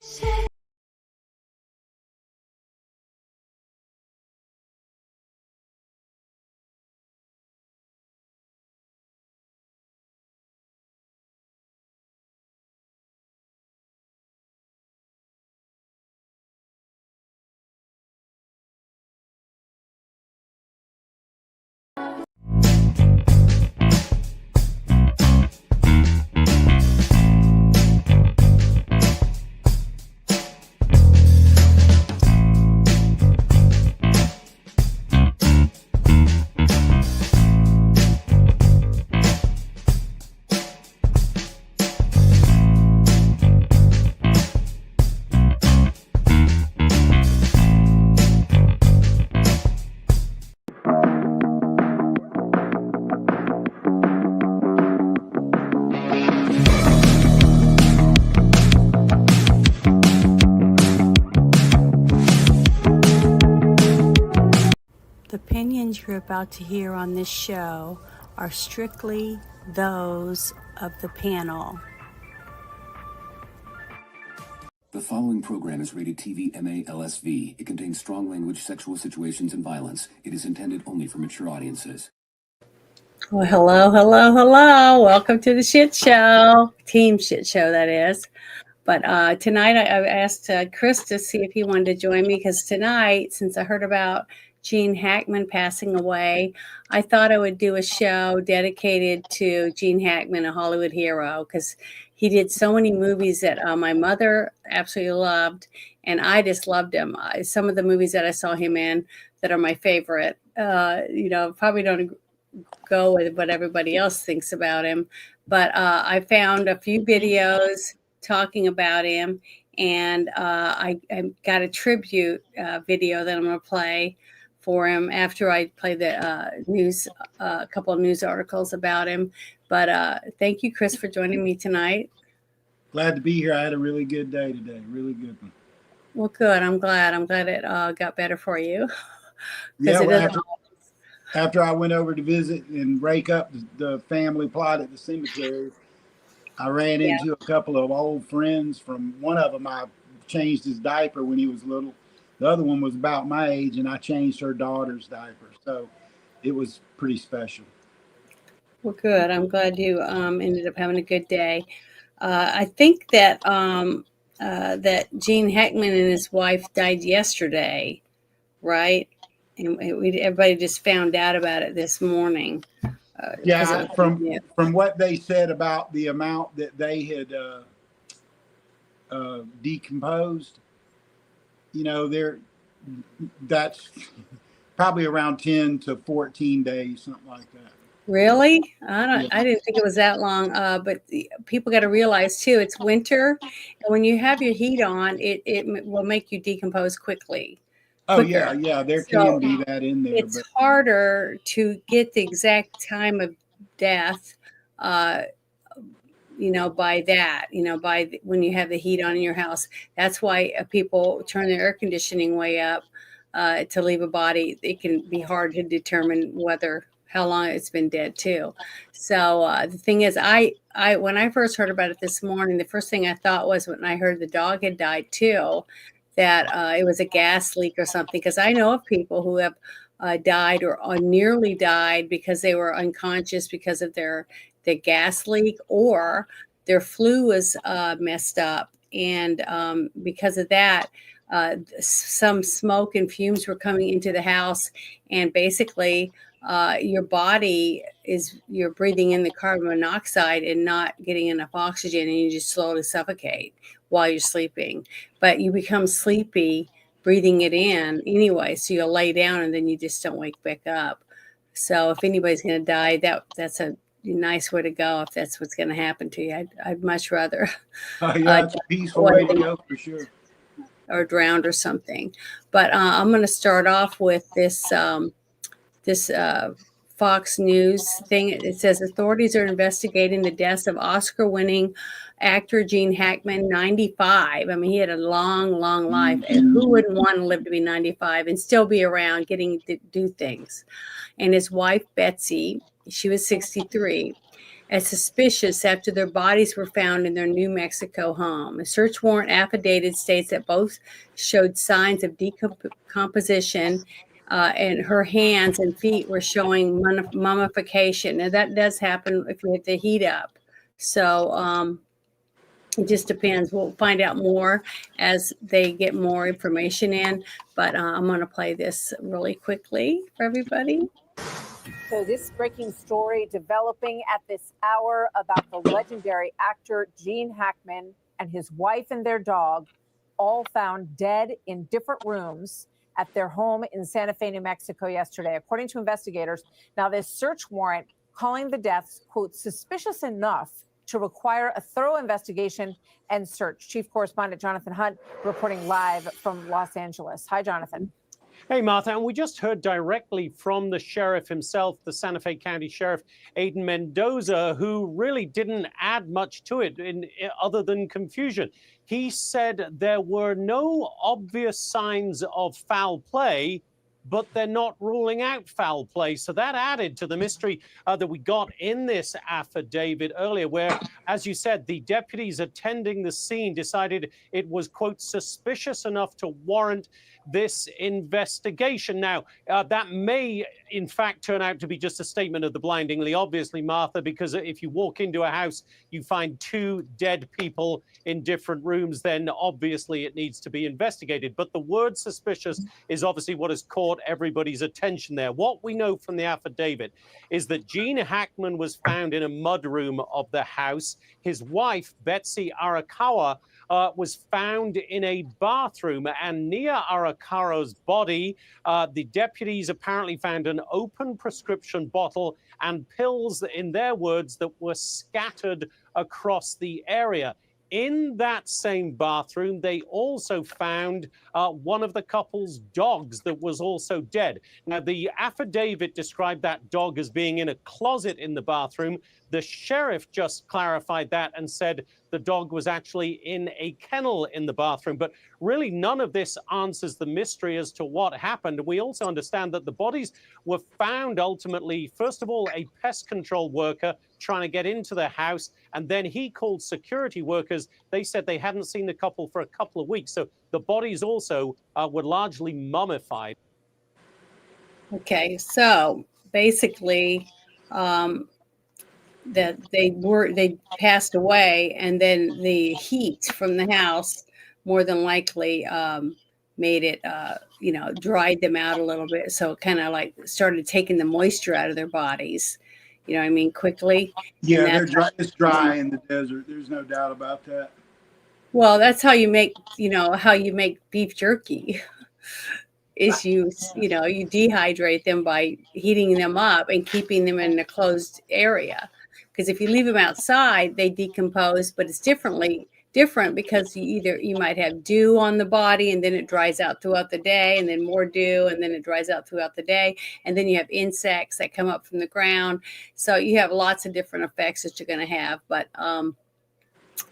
The opinions you're about to hear on this show are strictly those of the panel. The following program is rated TV MA-LSV. It contains strong language, sexual situations, and violence. It is intended only for mature audiences. Well, hello. Welcome to the shit show. Team shit show, that is. But tonight I asked Chris to see if he wanted to join me, because tonight, since I heard about Gene Hackman passing away, I thought I would do a show dedicated to Gene Hackman, a Hollywood hero, because he did so many movies that my mother absolutely loved, and I just loved him. Some of the movies that I saw him in that are my favorite, probably don't go with what everybody else thinks about him, but I found a few videos talking about him, and I got a tribute video that I'm going to play for him after I play the news, a couple of news articles about him. But thank you, Chris, for joining me tonight. Glad to be here. I had a really good day today. Really good one. Well, good. I'm glad it got better for you. Yeah, after I went over to visit and rake up the family plot at the cemetery, I ran into a couple of old friends. From one of them, I changed his diaper when he was little. The other one was about my age, and I changed her daughter's diaper. So it was pretty special. Well, good. I'm glad you ended up having a good day. I think that that Gene Hackman and his wife died yesterday, right? And everybody just found out about it this morning. From what they said about the amount that they had decomposed, that's probably around 10 to 14 days, something like that. Really? I didn't think it was that long. But people got to realize too, it's winter, and when you have your heat on, it will make you decompose quickly. Oh, yeah. There can be that in there. It's harder to get the exact time of death, by that, when you have the heat on in your house. That's why people turn their air conditioning way up to leave a body. It can be hard to determine how long it's been dead too. So the thing is, I when I first heard about it this morning, the first thing I thought was, when I heard the dog had died too, that it was a gas leak or something, because I know of people who have died or nearly died because they were unconscious because of the gas leak, or their flue was messed up, and because of that, some smoke and fumes were coming into the house, and basically your body you're breathing in the carbon monoxide and not getting enough oxygen, and you just slowly suffocate while you're sleeping. But you become sleepy breathing it in anyway, so you'll lay down and then you just don't wake back up. So if anybody's going to die, that's a nice way to go. If that's what's going to happen to you, I'd much rather it's a peaceful way to go, for sure, or drowned or something. But I'm going to start off with this Fox News thing. It says authorities are investigating the deaths of Oscar-winning actor Gene Hackman, 95. I mean, he had a long life. And who wouldn't want to live to be 95 and still be around getting to do things? And his wife, Betsy, she was 63. as suspicious after their bodies were found in their New Mexico home. A search warrant affidavit states that both showed signs of decomposition, and her hands and feet were showing mummification. Now, that does happen if you hit the heat up. So it just depends. We'll find out more as they get more information in. But I'm going to play this really quickly for everybody. So this breaking story developing at this hour about the legendary actor Gene Hackman and his wife and their dog, all found dead in different rooms at their home in Santa Fe, New Mexico yesterday, according to investigators. Now, this search warrant calling the deaths, quote, suspicious enough to require a thorough investigation and search. Chief Correspondent Jonathan Hunt reporting live from Los Angeles. Hi, Jonathan. Hey, Martha, and we just heard directly from the sheriff himself, the Santa Fe County Sheriff, Aiden Mendoza, who really didn't add much to it other than confusion. He said there were no obvious signs of foul play, but they're not ruling out foul play. So that added to the mystery that we got in this affidavit earlier, where, as you said, the deputies attending the scene decided it was, quote, suspicious enough to warrant this investigation. Now, that may, in fact, turn out to be just a statement of the blindingly obviously, Martha, because if you walk into a house, you find two dead people in different rooms, then obviously it needs to be investigated. But the word suspicious is obviously what has caught everybody's attention there. What we know from the affidavit is that Gene Hackman was found in a mudroom of the house. His wife, Betsy Arakawa, was found in a bathroom, and near Arakawa's body, the deputies apparently found an open prescription bottle and pills, in their words, that were scattered across the area. In that same bathroom, they also found one of the couple's dogs that was also dead. Now, the affidavit described that dog as being in a closet in the bathroom. The sheriff just clarified that and said the dog was actually in a kennel in the bathroom. But really, none of this answers the mystery as to what happened. We also understand that the bodies were found ultimately, first of all, a pest control worker trying to get into the house, and then he called security workers. They said they hadn't seen the couple for a couple of weeks. So the bodies also were largely mummified. Okay, so basically, that they passed away, and then the heat from the house more than likely made it dried them out a little bit, so it kind of like started taking the moisture out of their bodies, you know what I mean, quickly. Yeah, they're dry. It's dry in the desert. There's no doubt about that. Well, that's how you make beef jerky. Is you dehydrate them by heating them up and keeping them in a closed area. Because if you leave them outside, they decompose, but it's different because you might have dew on the body, and then it dries out throughout the day, and then more dew, and then it dries out throughout the day, and then you have insects that come up from the ground. So you have lots of different effects that you're going to have. But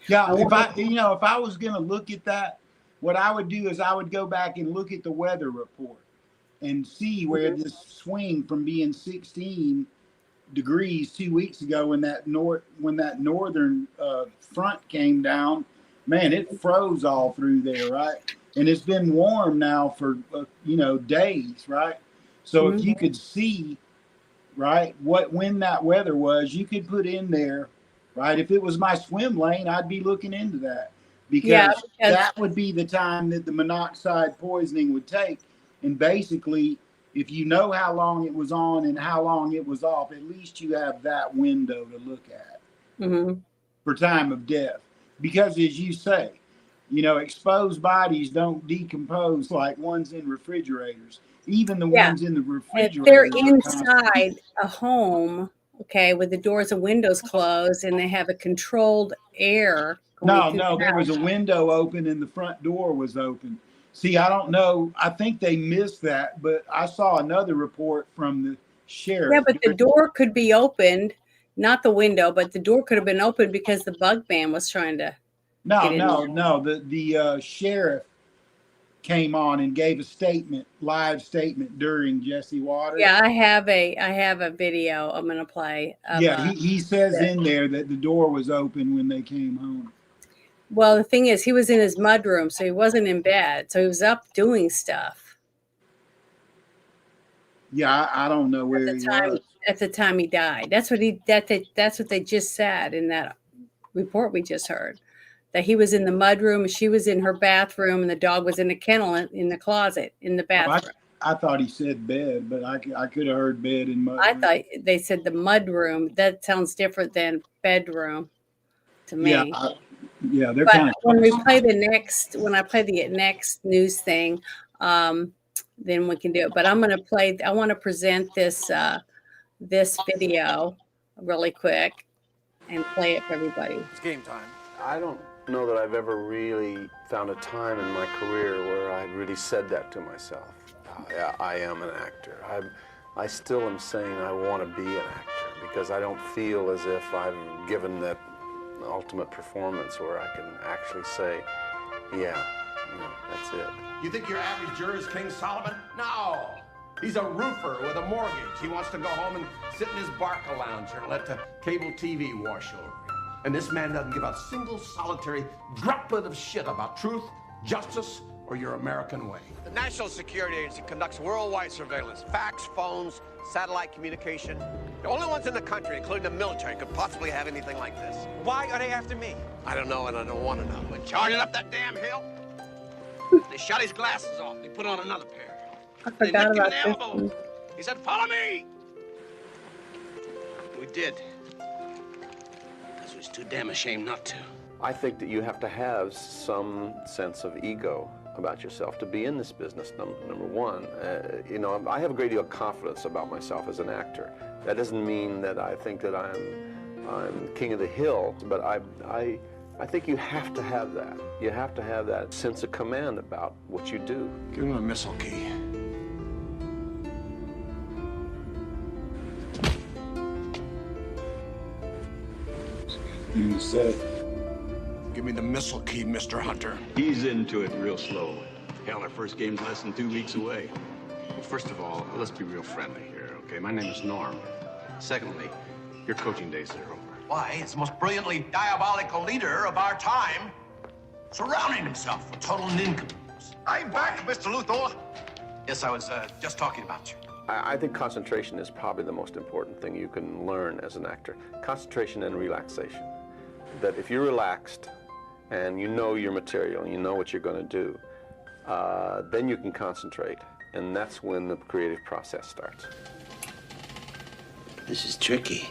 yeah, if I was going to look at that, what I would do is I would go back and look at the weather report and see where this swing from being 16 degrees 2 weeks ago when that northern front came down, man, it froze all through there, right? And it's been warm now for days, right? So if you could see, right, when that weather was, you could put in there, right? If it was my swim lane, I'd be looking into that, because that would be the time that the monoxide poisoning would take. And basically, if you know how long it was on and how long it was off, at least you have that window to look at for time of death. Because as you say, exposed bodies don't decompose like ones in refrigerators. Even the ones in the refrigerator. If they're inside a home, okay, with the doors and windows closed, and they have a controlled air. No, there was a window open and the front door was open. See, I don't know. I think they missed that, but I saw another report from the sheriff. Yeah, but the door could be opened, not the window, but the door could have been opened because the bug man was trying to. No. The sheriff came on and gave a statement, live statement during Jesse Waters. Yeah, I have a video I'm gonna play. Yeah, he says in there that the door was open when they came home. Well, the thing is, he was in his mudroom, so he wasn't in bed. So he was up doing stuff. Yeah, I don't know where he was. At the time he died. That's what they just said in that report we just heard. That he was in the mudroom, she was in her bathroom, and the dog was in a kennel in the closet in the bathroom. I thought he said bed, but I could have heard bed and mud. I thought they said the mudroom. That sounds different than bedroom to me. Yeah, they're but kind of. When I play the next news thing, then we can do it. But I'm going to play. I want to present this video really quick and play it for everybody. It's game time. I don't know that I've ever really found a time in my career where I really said that to myself. I am an actor. I still am saying I want to be an actor because I don't feel as if I've given that ultimate performance where I can actually say, yeah, that's it. You think your average juror is King Solomon? No. He's a roofer with a mortgage. He wants to go home and sit in his Barca lounger and let the cable TV wash over him. And this man doesn't give a single solitary droplet of shit about truth, justice, or your American way. The National Security Agency conducts worldwide surveillance, fax, phones, satellite communication. The only ones in the country, including the military, could possibly have anything like this. Why are they after me? I don't know, and I don't want to know. When charging up that damn hill, they shot his glasses off. They put on another pair. I forgot about this. One. He said, "Follow me." We did. Because we was too damn ashamed not to. I think that you have to have some sense of ego about yourself to be in this business, number one. I have a great deal of confidence about myself as an actor. That doesn't mean that I think that I'm king of the hill, but I think you have to have that. You have to have that sense of command about what you do. Give him a missile key. You said. Give me the missile key, Mr. Hunter. He's into it real slow. Hell, our first game's less than 2 weeks away. Well, first of all, let's be real friendly here, okay? My name is Norm. Secondly, your coaching days are over. Why, it's the most brilliantly diabolical leader of our time, surrounding himself with total nincompoops. I'm back, Mr. Luthor. Yes, I was just talking about you. I think concentration is probably the most important thing you can learn as an actor. Concentration and relaxation. That if you're relaxed and you know your material and you know what you're going to do, then you can concentrate, and that's when the creative process starts. This is tricky.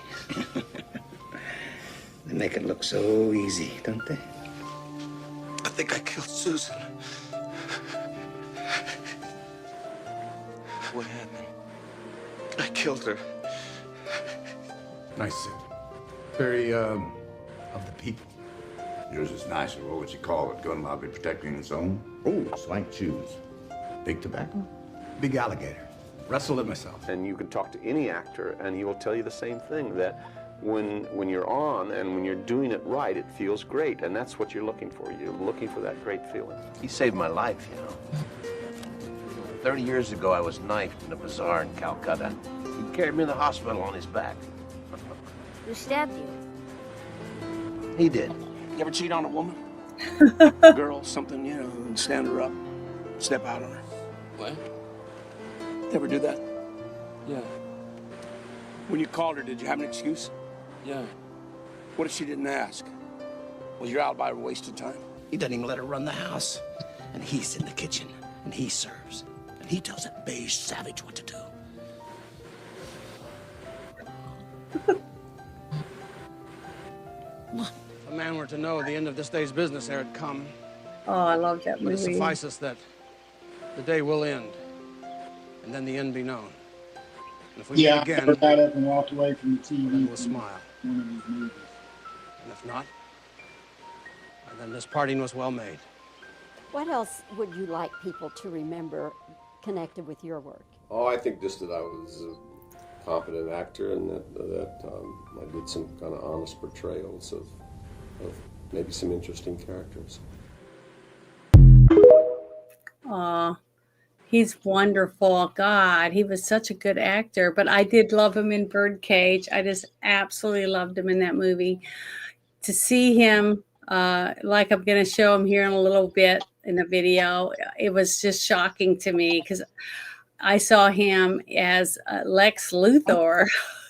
They make it look so easy, don't they? I think I killed Susan. What happened? I killed her. Nice suit. Very, of the people. Yours is nicer. What would you call it? Gun lobby protecting its own? Oh, swank shoes. Big tobacco? Big alligator. Wrestled it myself. And you can talk to any actor and he will tell you the same thing, that when you're on and when you're doing it right, it feels great, and that's what you're looking for. You're looking for that great feeling. He saved my life, 30 years ago, I was knifed in a bazaar in Calcutta. He carried me in the hospital on his back. Who stabbed you? He did. You ever cheat on a woman? Girl, something, and stand her up, step out on her. What? You ever do that? Yeah. When you called her, did you have an excuse? Yeah. What if she didn't ask? Was your alibi a waste of time? He doesn't even let her run the house. And he's in the kitchen, and he serves. And he tells that beige savage what to do. If a man were to know the end of this day's business ere it come, Oh, I love that but it movie. suffices that the day will end, and then the end be known. And if we meet I again, got up and walked away from the TV. then we'll smile. One of these movies. And if not, then this parting was well made. What else would you like people to remember connected with your work? Oh, I think just that I was a competent actor and that I did some kind of honest portrayals of maybe some interesting characters. He's wonderful. God, he was such a good actor. But I did love him in Birdcage. I just absolutely loved him in that movie. To see him, like I'm going to show him here in a little bit in the video, it was just shocking to me because I saw him as Lex Luthor,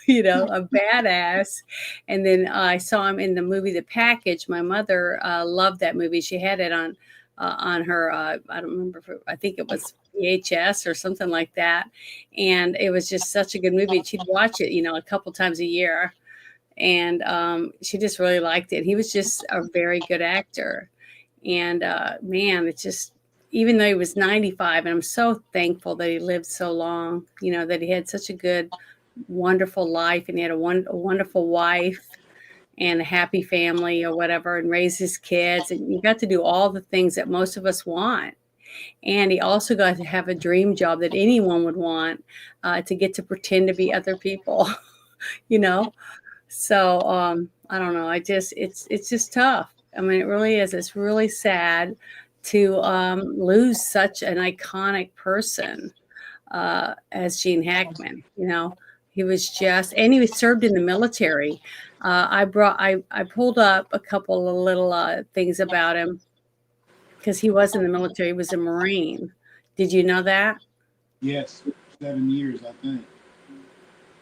a badass. And then I saw him in the movie The Package. My mother loved that movie. She had it on her, I don't remember, I think it was VHS or something like that. And it was just such a good movie. She'd watch it, a couple times a year. And she just really liked it. He was just a very good actor. And man, it's just, even though he was 95, and I'm so thankful that he lived so long, that he had such a good, wonderful life, and he had a wonderful wife and a happy family or whatever, and raised his kids. And you got to do all the things that most of us want. And he also got to have a dream job that anyone would want, to get to pretend to be other people, you know? So I don't know. It's just tough. I mean, it really is. It's really sad to lose such an iconic person as Gene Hackman. He was just, and he was served in the military. I pulled up a couple of little things about him because he was in the military. He was a Marine. Did you know that? Yes, 7 years, I think.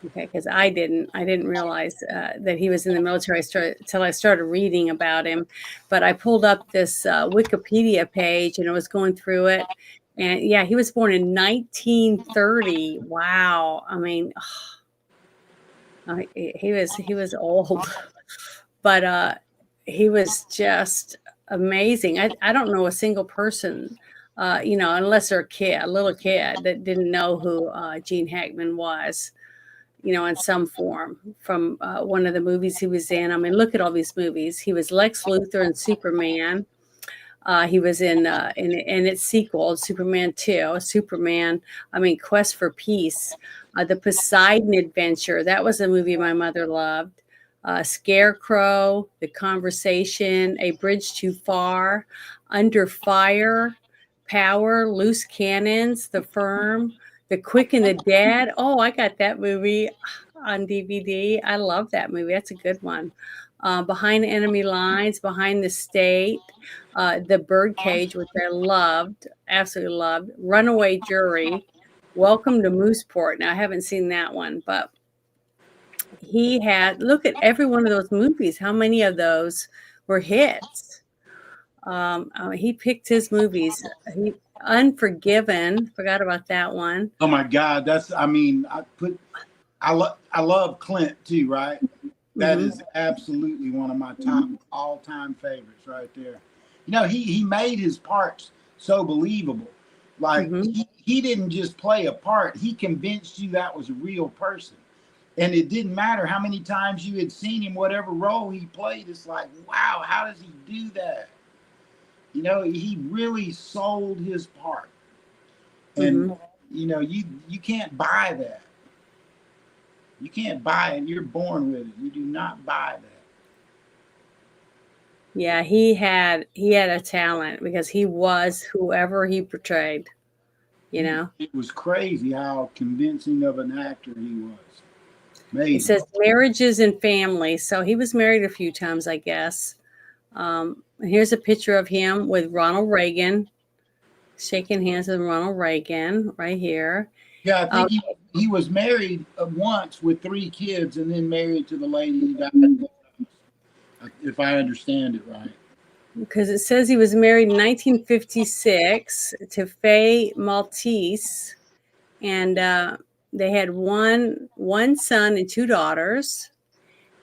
Okay, because I didn't realize that he was in the military until I started reading about him. But I pulled up this Wikipedia page and I was going through it. And yeah, he was born in 1930. Wow. I mean, he was old, but he was just amazing. I don't know a single person, unless they're a little kid that didn't know who Gene Hackman was, in some form from one of the movies he was in. I mean, look at all these movies. He was Lex Luthor in Superman. He was in its sequel, Superman 2, Quest for Peace, The Poseidon Adventure. That was a movie my mother loved. Scarecrow, The Conversation, A Bridge Too Far, Under Fire, Power, Loose Cannons, The Firm, The Quick and the Dead. Oh, I got that movie on DVD. I love that movie. That's a good one. Behind Enemy Lines, Behind the State, The Birdcage, which I loved, absolutely loved. Runaway Jury, Welcome to Mooseport. Now, I haven't seen that one, but he had, look at every one of those movies. How many of those were hits? He picked his movies. Unforgiven, forgot about that one. Oh my God, I love Clint too, right? That is absolutely one of my all-time favorites right there. He made his parts so believable. Like he didn't just play a part, he convinced you that was a real person. And it didn't matter how many times you had seen him, whatever role he played, it's like, wow, how does he do that? He really sold his part. And you can't buy that. You can't buy it. You're born with it. You do not buy that. Yeah, he had a talent because he was whoever he portrayed. It was crazy how convincing of an actor he was. Amazing. It says marriages and families. So he was married a few times, I guess. Here's a picture of him with Ronald Reagan, shaking hands with Ronald Reagan right here. Yeah, I think he was married once with 3 kids and then married to the lady who died, if I understand it right. Because it says he was married in 1956 to Faye Maltese, and they had one son and 2 daughters.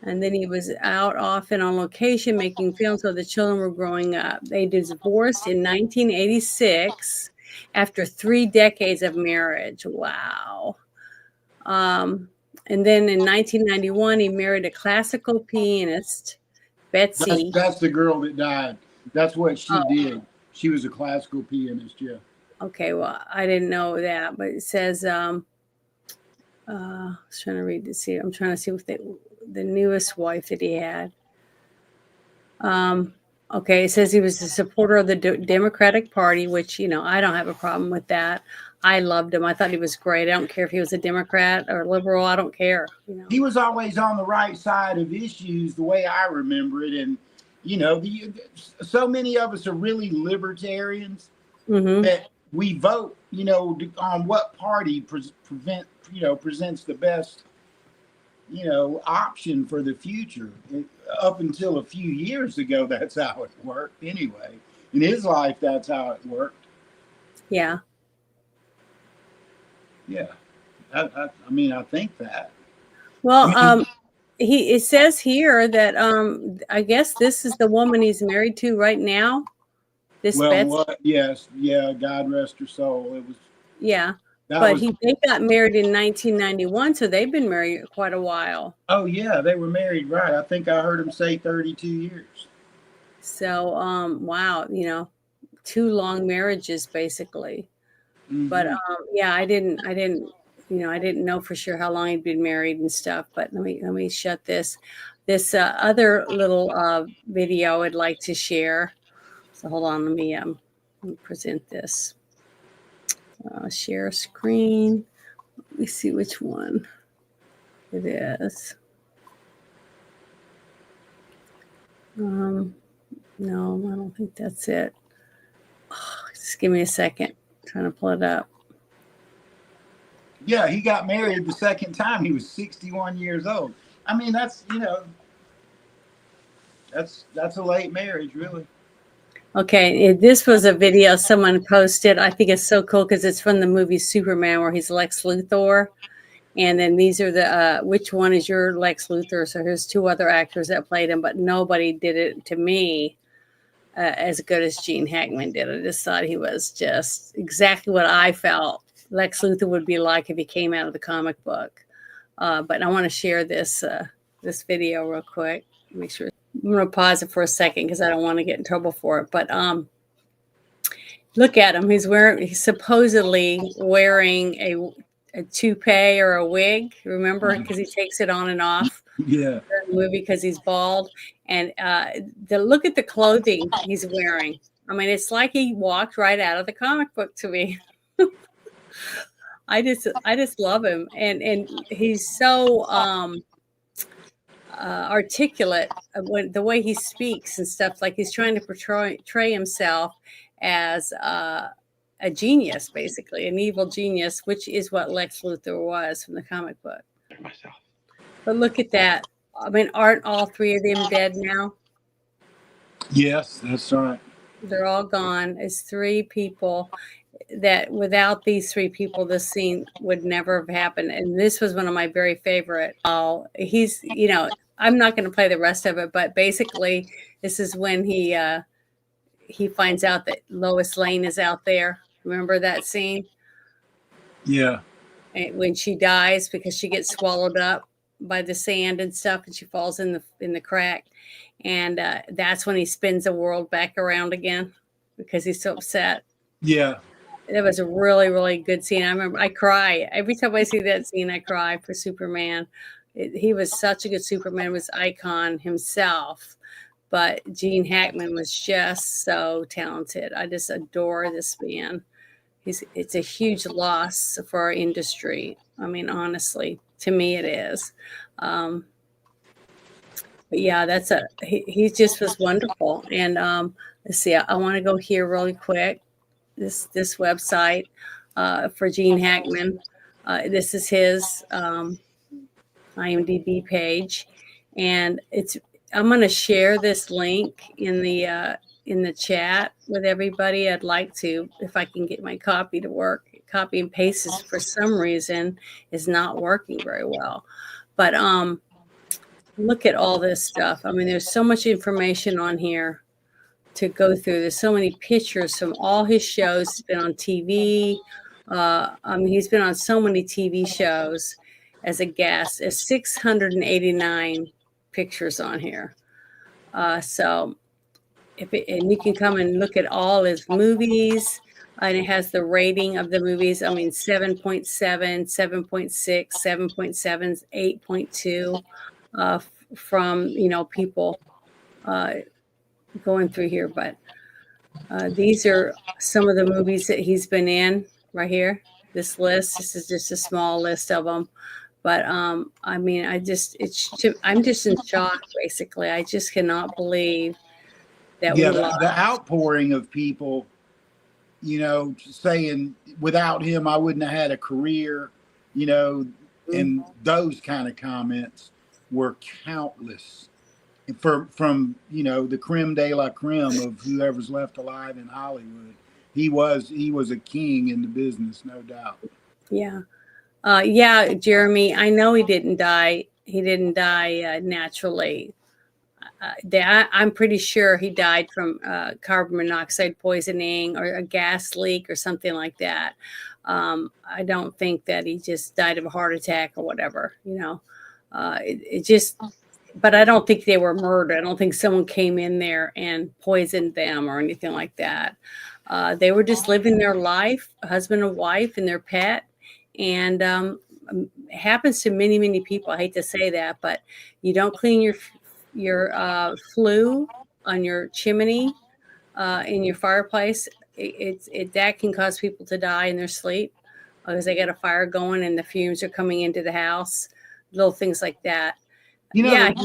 And then he was out often on location making films while the children were growing up. They divorced in 1986 after 3 decades of marriage. Wow. And then in 1991, he married a classical pianist, Betsy. That's the girl that died. That's what she did. She was a classical pianist, yeah. Okay, well, I didn't know that, but it says, I was trying to read to see. I'm trying to see what the newest wife that he had. Okay, it says he was a supporter of the Democratic Party, which, you know, I don't have a problem with that. I loved him. I thought he was great. I don't care if he was a Democrat or liberal. I don't care. You know, He was always on the right side of issues, the way I remember it. And, you know, so many of us are really libertarians that we vote, you know, on what party presents the best, you know, option for the future. Up until a few years ago, that's how it worked anyway. In his life, that's how it worked. Yeah. Yeah. I mean, I think that. Well, it says here that I guess this is the woman he's married to right now. This Betsy. Yes, yeah. God rest her soul. It was. Yeah, but they got married in 1991, so they've been married quite a while. Oh yeah, they were married, right? I think I heard him say 32 years. So, wow, you know, 2 long marriages basically. But yeah, I didn't, you know, I didn't know for sure how long he'd been married and stuff. But let me shut this other little video I'd like to share. So hold on, let me present this. Share screen. Let me see which one it is. No, I don't think that's it. Oh, just give me a second. I'm trying to pull it up. Yeah, he got married the second time. He was 61 years old. I mean, that's, you know, that's a late marriage, really. Okay, this was a video someone posted. I think it's so cool because it's from the movie Superman where he's Lex Luthor. And then these are the, which one is your Lex Luthor? So here's 2 other actors that played him, but nobody did it to me as good as Gene Hackman did. I just thought he was just exactly what I felt Lex Luthor would be like if he came out of the comic book. But I want to share this video real quick. Make sure. I'm going to pause it for a second because I don't want to get in trouble for it. But look at him. He's supposedly wearing a toupee or a wig. Remember, because he takes it on and off. Yeah. In the movie because he's bald. And look at the clothing he's wearing. I mean, it's like he walked right out of the comic book to me. I just love him, and he's so articulate when the way he speaks and stuff. Like he's trying to portray himself as a genius, basically an evil genius, which is what Lex Luthor was from the comic book. But look at that. I mean, aren't all 3 of them dead now? Yes, that's right. They're all gone. It's 3 people that without these 3 people, this scene would never have happened. And this was one of my very favorite. He's, you know, I'm not going to play the rest of it, but basically this is when he finds out that Lois Lane is out there. Remember that scene? Yeah. And when she dies because she gets swallowed up by the sand and stuff, and she falls in the crack. And that's when he spins the world back around again because he's so upset. Yeah. That was a really, really good scene. I remember I cry. Every time I see that scene, I cry for Superman. He was such a good Superman. He was icon himself. But Gene Hackman was just so talented. I just adore this man. It's a huge loss for our industry. I mean, honestly, to me it is. But yeah, he just was wonderful. And let's see, I want to go here really quick. This website for Gene Hackman. This is his IMDb page, and I'm going to share this link in the chat with everybody. I'd like to, if I can get my copy to work. Copy and paste is for some reason is not working very well, but look at all this stuff. I mean, there's so much information on here to go through. There's so many pictures from all his shows. He's been on TV. I mean, he's been on so many TV shows as a guest. There's 689 pictures on here. So and you can come and look at all his movies, and it has the rating of the movies. I mean, 7.7, 7.6, 7.7, 8.2 from, you know, people. going through here, but these are some of the movies that he's been in right here. This list. This is just a small list of them. But I mean, I'm just in shock. Basically, I just cannot believe that we Yeah, lost. the outpouring of people, saying without him I wouldn't have had a career, and those kind of comments were countless from the creme de la creme of whoever's left alive in Hollywood. He was a king in the business, no doubt. Yeah. Yeah, Jeremy, I know he didn't die. He didn't die naturally. I'm pretty sure he died from carbon monoxide poisoning or a gas leak or something like that. I don't think that he just died of a heart attack or whatever, it just, but I don't think they were murdered. I don't think someone came in there and poisoned them or anything like that. They were just living their life, husband and wife and their pet. And it happens to many, many people. I hate to say that, but you don't clean your flue on your chimney in your fireplace. That can cause people to die in their sleep because they got a fire going and the fumes are coming into the house. Little things like that. Janet,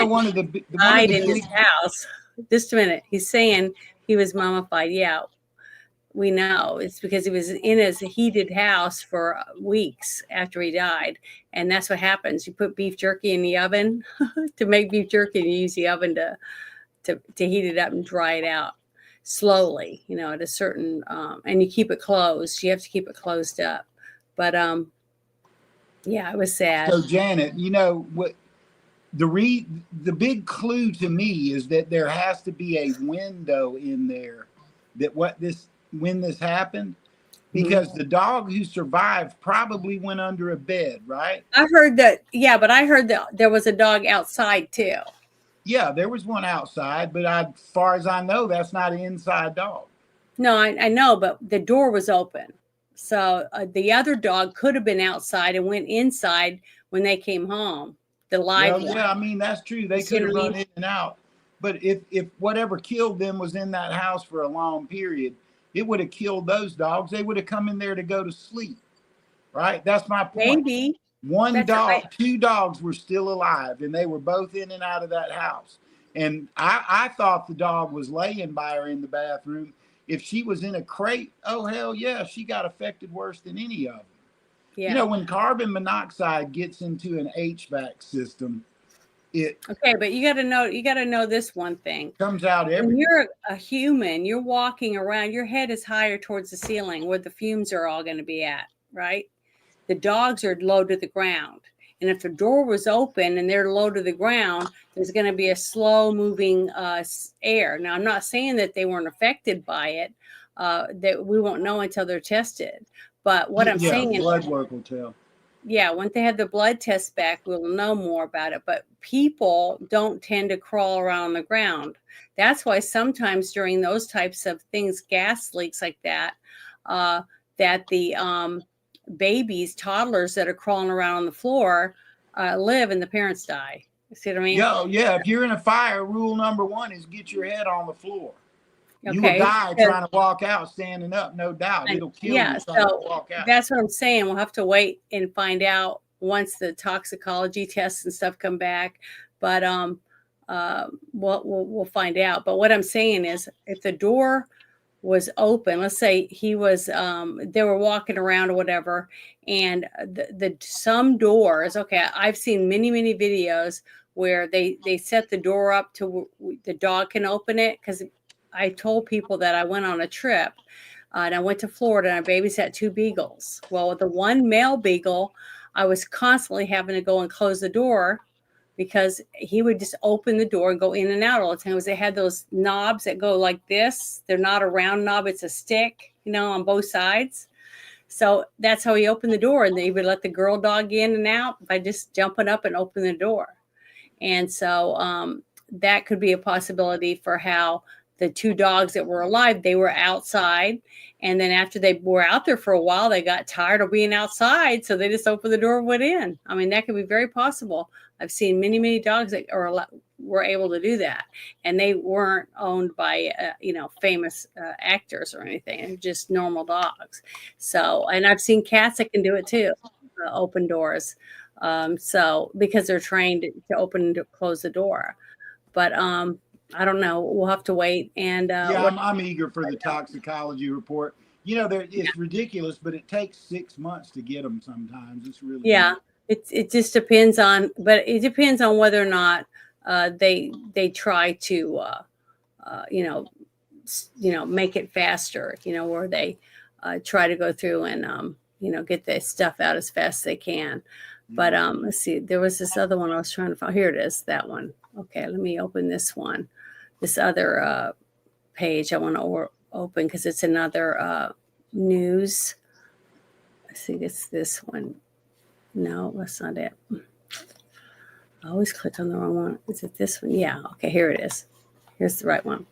one of the died in his house. Just a minute. He's saying he was mummified. Yeah, we know it's because he was in his heated house for weeks after he died, and that's what happens. You put beef jerky in the oven to make beef jerky, and you use the oven to heat it up and dry it out slowly. At a certain and you keep it closed. You have to keep it closed up. But yeah, it was sad. So Janet, what the big clue to me is that there has to be a window in there that when this happened, because the dog who survived probably went under a bed, right? I heard that. Yeah, but I heard that there was a dog outside too. Yeah, there was one outside, but as far as I know, that's not an inside dog. No, I know, but the door was open. So the other dog could have been outside and went inside when they came home. The live one. Yeah, I mean, that's true. They could have run in and out. But if whatever killed them was in that house for a long period, it would have killed those dogs. They would have come in there to go to sleep, right? That's my point. Maybe. Two dogs were still alive, and they were both in and out of that house. And I thought the dog was laying by her in the bathroom. If she was in a crate, oh, hell yeah, she got affected worse than any of them. Yeah. When carbon monoxide gets into an HVAC system, okay, but you got to know this one thing. Comes out everywhere. When you're a human, you're walking around, your head is higher towards the ceiling where the fumes are all going to be at, right? The dogs are low to the ground. And if the door was open and they're low to the ground, there's going to be a slow moving air. Now, I'm not saying that they weren't affected by it, that we won't know until they're tested. But what I'm saying is blood work will tell. Yeah, once they have the blood test back, we'll know more about it. But people don't tend to crawl around on the ground. That's why sometimes during those types of things, gas leaks like that, that the babies, toddlers that are crawling around on the floor live and the parents die. You see what I mean? Yeah. If you're in a fire, rule number 1 is get your head on the floor. Okay. You will die trying to walk out standing up, no doubt. It'll kill you trying to walk out. That's what I'm saying. We'll have to wait and find out once the toxicology tests and stuff come back. But we'll find out. But what I'm saying is, if the door was open, let's say he was they were walking around or whatever, and some doors, okay, I've seen many videos where they set the door up to the dog can open it, because I told people that I went on a trip and I went to Florida and I babysat 2 beagles. Well, with the one male beagle, I was constantly having to go and close the door because he would just open the door and go in and out all the time. They had those knobs that go like this. They're not a round knob, it's a stick, on both sides. So that's how he opened the door. And they would let the girl dog in and out by just jumping up and opening the door. And so that could be a possibility for how the 2 dogs that were alive, they were outside. And then after they were out there for a while, they got tired of being outside. So they just opened the door and went in. I mean, that could be very possible. I've seen many dogs that were able to do that, and they weren't owned by famous actors or anything. They're just normal dogs. So, and I've seen cats that can do it too, open doors. So because they're trained to open and to close the door, but I don't know. We'll have to wait. And yeah, I'm eager for the toxicology report. It's ridiculous, but it takes 6 months to get them. Sometimes it's really it just depends on, but it depends on whether or not they try to make it faster. Where they try to go through and get the stuff out as fast as they can. But let's see. There was this other one I was trying to find. Here it is. That one. Okay, let me open this one. This other page I want to open because it's another news. I see it's this one. No, that's not it. I always click on the wrong one. Is it this one? Yeah. Okay, here it is. Here's the right one.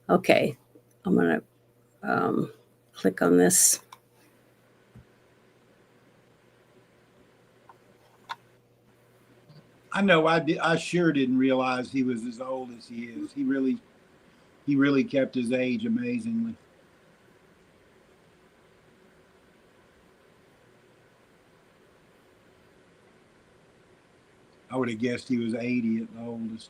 Okay, I'm going to click on this. I know. I sure didn't realize he was as old as he is. He really kept his age amazingly. I would have guessed he was 80 at the oldest.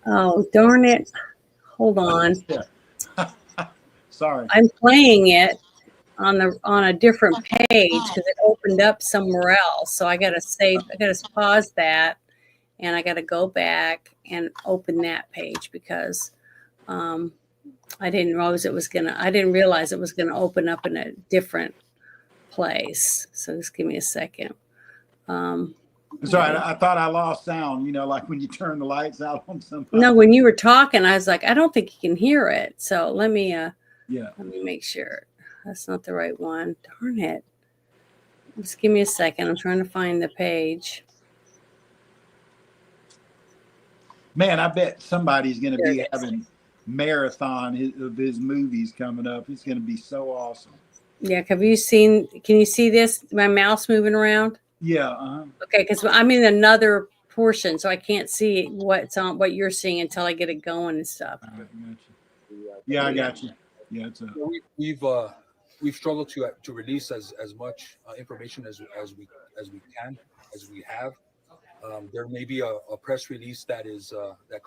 Oh, darn it. Hold on. Sorry. I'm playing it on a different page because it opened up somewhere else. So I got to pause that, and I got to go back and open that page because I didn't realize it was gonna open up in a different place. So just give me a second. Sorry, I thought I lost sound, like when you turn the lights out on somebody. No, when you were talking, I was like, I don't think you can hear it. So let me make sure that's not the right one. Darn it. Just give me a second. I'm trying to find the page. Man, I bet somebody's going to be having marathon of his movies coming up. It's going to be so awesome. Yeah. Can you see this? My mouse moving around? Yeah. Okay. Because I'm in another portion, so I can't see what you're seeing until I get it going and stuff. I got you. Yeah, I got you. Yeah, we've struggled to release as much information as we have. There may be a press release that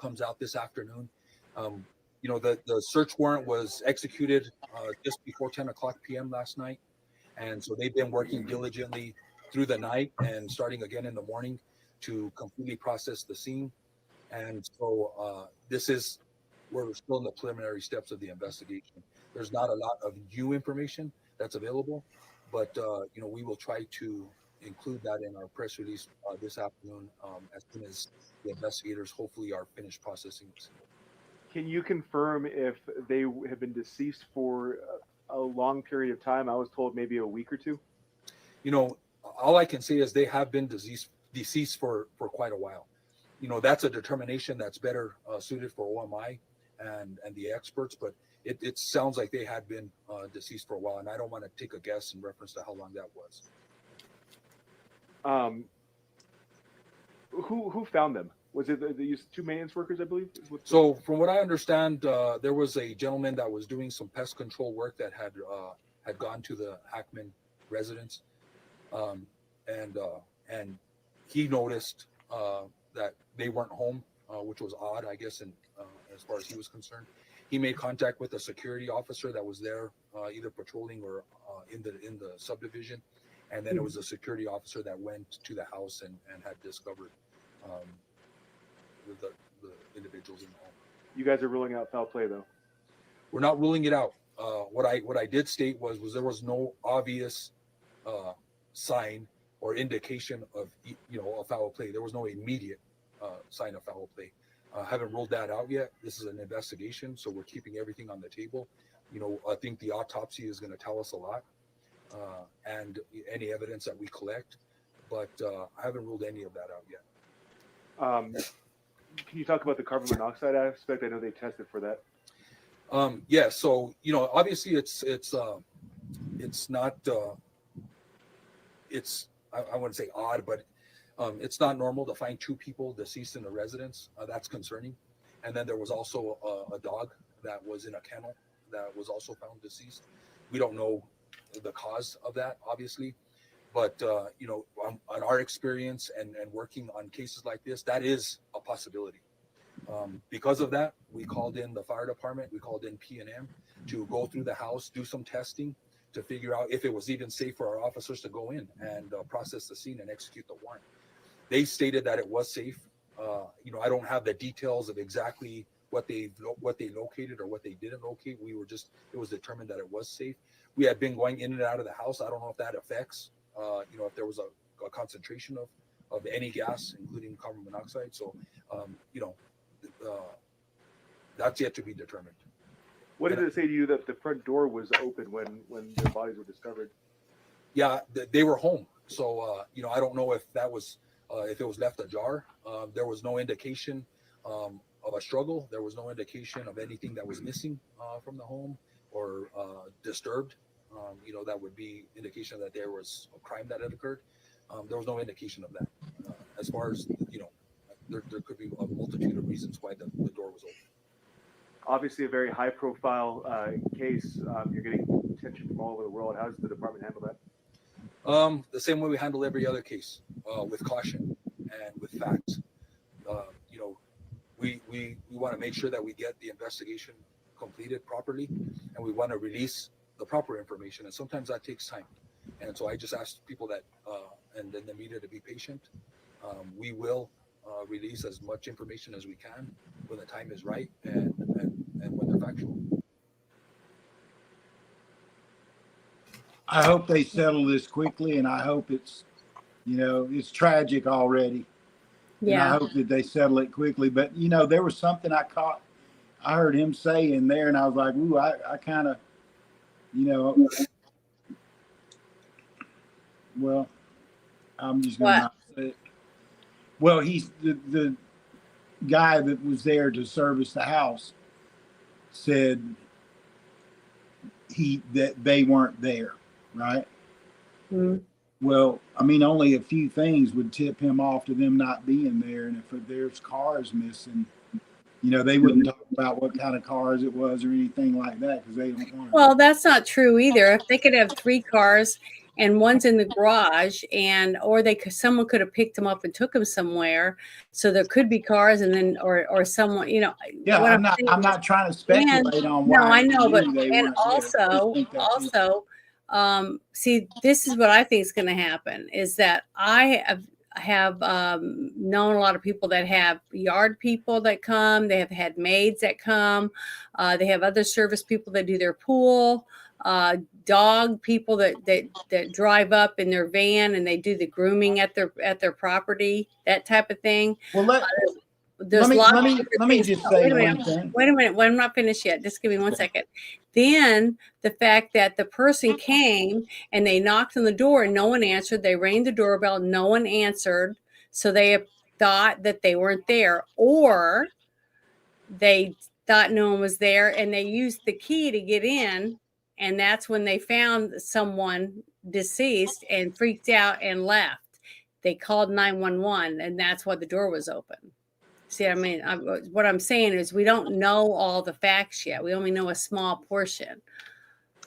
comes out this afternoon. The search warrant was executed just before 10 o'clock p.m. last night, and so they've been working diligently through the night and starting again in the morning to completely process the scene. And so we're still in the preliminary steps of the investigation. There's not a lot of new information that's available, but we will try to include that in our press release this afternoon as soon as the investigators hopefully are finished processing this. Can you confirm if they have been deceased for a long period of time? I was told maybe a week or two. All I can say is they have been deceased for quite a while. That's a determination that's better suited for OMI and the experts, but it sounds like they had been deceased for a while, and I don't want to take a guess in reference to how long that was. Who found them? Was it the two maintenance workers, I believe? So from what I understand, there was a gentleman that was doing some pest control work that had gone to the Hackman residence, and he noticed that they weren't home, which was odd, I guess, as far as he was concerned. He made contact with a security officer that was there, either patrolling or in the subdivision, and then it was a security officer that went to the house and had discovered the individuals in the home. You guys are ruling out foul play, though. We're not ruling it out. What I did state was there was no obvious sign or indication of a foul play. There was no immediate sign of foul play. Haven't ruled that out yet. This is an investigation, so we're keeping everything on the table. I think the autopsy is going to tell us a lot, and any evidence that we collect, but I haven't ruled any of that out yet. Can you talk about the carbon monoxide aspect? I know they tested for that. Yeah. So obviously it's it's not I wouldn't say odd, but it's not normal to find two people deceased in a residence. That's concerning. And then there was also a dog that was in a kennel that was also found deceased. We don't know the cause of that, obviously, but on our experience and working on cases like this, that is a possibility. Because of that, we called in the fire department, we called in P&M to go through the house, do some testing to figure out if it was even safe for our officers to go in and process the scene and execute the warrant. They stated that it was safe. I don't have the details of exactly what they located or what they didn't locate. It was determined that it was safe. We had been going in and out of the house. I don't know if that affects, if there was a concentration of any gas, including carbon monoxide. So, that's yet to be determined. What did it say to you that the front door was open when their bodies were discovered? Yeah, they were home. So, I don't know if that was, if it was left ajar. There was no indication of a struggle. There was no indication of anything that was missing from the home or disturbed. That would be indication that there was a crime that had occurred. There was no indication of that. As far as, there could be a multitude of reasons why the door was open. Obviously, a very high-profile case. You're getting attention from all over the world. How does the department handle that? The same way we handle every other case, with caution and with facts. We want to make sure that we get the investigation completed properly, and we want to release the proper information. And sometimes that takes time. And so I just ask people that, and then the media, to be patient. We will release as much information as we can when the time is right and when they're factual. I hope they settle this quickly, and I hope it's tragic already. Yeah. And I hope that they settle it quickly. But, there was something I heard him say in there, and I was like, ooh, I kind of, well, I'm just going to not say it. Well, he's the guy that was there to service the house said that they weren't there, right? Mm-hmm. Well, I mean, only a few things would tip him off to them not being there. And if there's cars missing, they wouldn't talk about what kind of cars it was or anything like that because they don't want to. Well, that's not true either. If they could have 3 cars and one's in the garage, or someone could have picked them up and took them somewhere, so there could be cars, and then or someone, Yeah, I'm not trying to speculate on why. No, I know, but and also, see, this is what I think is going to happen is that I have known a lot of people that have yard people that come. They have had maids that come. They have other service people that do their pool. Dog people that drive up in their van and they do the grooming at their property, that type of thing. Well, let me just say one thing. Wait a minute. Well, I'm not finished yet. Just give me 1 second. Then the fact that the person came and they knocked on the door and no one answered. They rang the doorbell. No one answered. So they thought that they weren't there, or they thought no one was there and they used the key to get in. And that's when they found someone deceased and freaked out and left. They called 911, and that's why the door was open. See, I mean, what I'm saying is we don't know all the facts yet. We only know a small portion.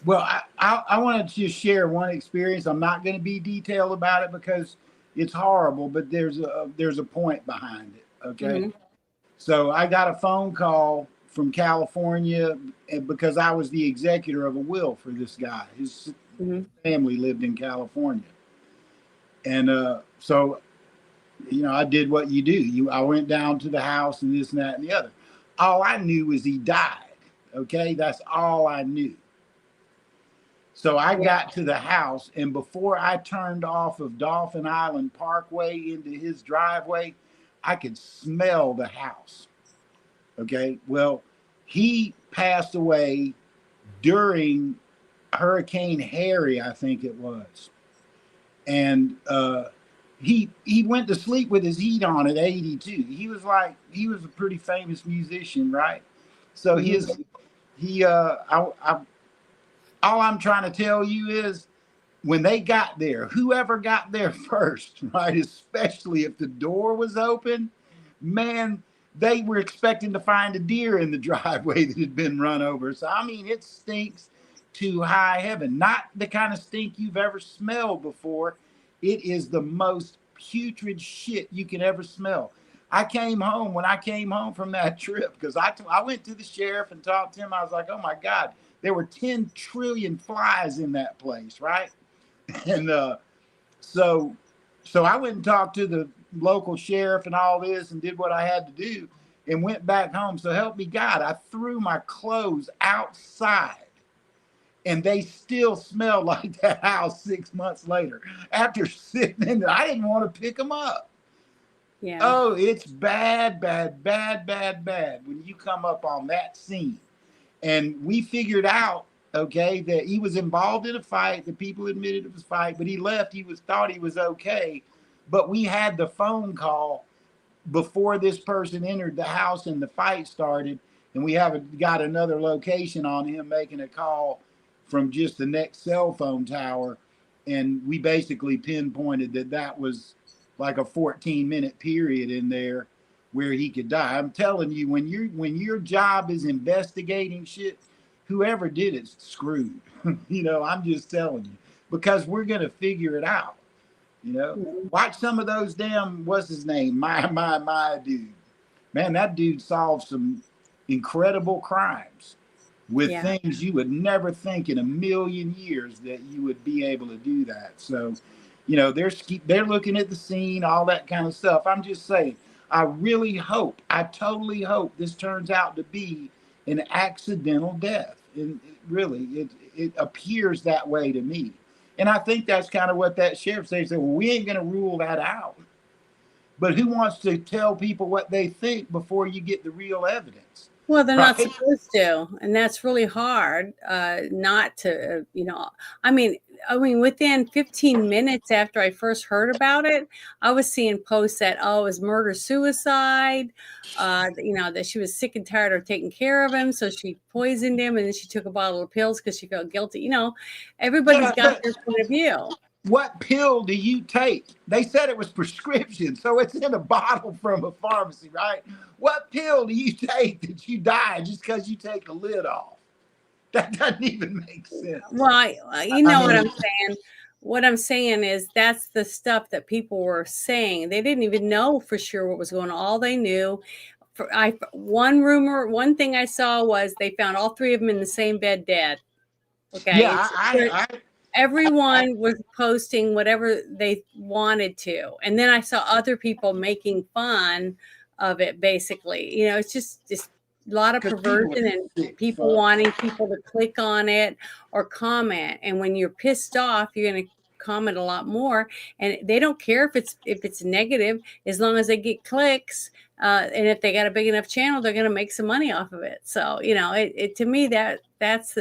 Well, I wanted to just share one experience. I'm not going to be detailed about it because it's horrible, but there's a point behind it. Okay. Mm-hmm. So I got a phone call from California because I was the executor of a will for this guy. His family lived in California. And so, I did what you do. I went down to the house and this and that and the other. All I knew was he died. Okay. That's all I knew. So I got to the house, and before I turned off of Dolphin Island Parkway into his driveway, I could smell the house. Okay. Well, he passed away during Hurricane Harry, I think it was. And he went to sleep with his heat on at 82. He was a pretty famous musician, right? So all I'm trying to tell you is when they got there, whoever got there first, right, especially if the door was open, man, they were expecting to find a deer in the driveway that had been run over. So, I mean, it stinks to high heaven. Not the kind of stink you've ever smelled before. It is the most putrid shit you can ever smell. I came home when I came home from that trip because I went to the sheriff and talked to him. I was like, oh my God, there were 10 trillion flies in that place, right? And so I went and talked to the local sheriff and all this and did what I had to do and went back home. So help me God, I threw my clothes outside and they still smelled like that house 6 months later. After sitting in there, I didn't want to pick them up. Yeah. Oh, it's bad, bad, bad, bad, bad when you come up on that scene. And we figured out, okay, that he was involved in a fight. The people admitted it was a fight, but he left. Thought he was okay. But we had the phone call before this person entered the house and the fight started. And we got another location on him making a call from just the next cell phone tower. And we basically pinpointed that was like a 14-minute period in there where he could die. I'm telling you, when your job is investigating shit, whoever did it's screwed. I'm just telling you, because we're gonna figure it out. Watch some of those damn, what's his name, my dude. Man, that dude solved some incredible crimes with things you would never think in a million years that you would be able to do that. So, they're looking at the scene, all that kind of stuff. I'm just saying, I totally hope this turns out to be an accidental death. And really, it appears that way to me. And I think that's kind of what that sheriff said. He said, well, we ain't going to rule that out. But who wants to tell people what they think before you get the real evidence? Well, they're not supposed to, and that's really hard not to, I mean, within 15 minutes after I first heard about it, I was seeing posts that, it was murder-suicide, that she was sick and tired of taking care of him, so she poisoned him, and then she took a bottle of pills because she felt guilty. Everybody's got their point of view. What pill do you take? They said it was prescription, so it's in a bottle from a pharmacy, right? What pill do you take that you die just because you take the lid off? That doesn't even make sense. Well, what I'm saying. What I'm saying is that's the stuff that people were saying. They didn't even know for sure what was going on. All they knew, one thing I saw was they found all three of them in the same bed dead. Okay. Yeah, everyone was posting whatever they wanted to. And then I saw other people making fun of it, basically. It's just a lot of perversion and people wanting people to click on it or comment. And when you're pissed off, you're going to comment a lot more. And they don't care if it's negative, as long as they get clicks. And if they got a big enough channel, they're going to make some money off of it. So, to me, that's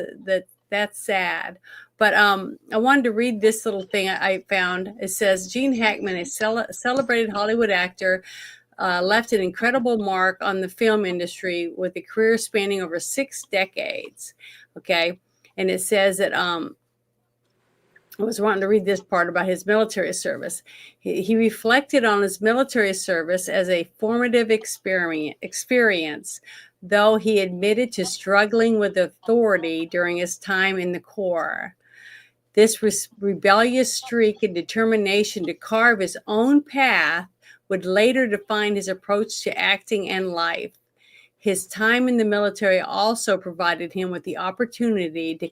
sad. But I wanted to read this little thing I found. It says, Gene Hackman, a celebrated Hollywood actor, left an incredible mark on the film industry with a career spanning over 6 decades. Okay. And it says that I was wanting to read this part about his military service. He reflected on his military service as a formative experience, though he admitted to struggling with authority during his time in the Corps. This rebellious streak and determination to carve his own path would later define his approach to acting and life. His time in the military also provided him with the opportunity to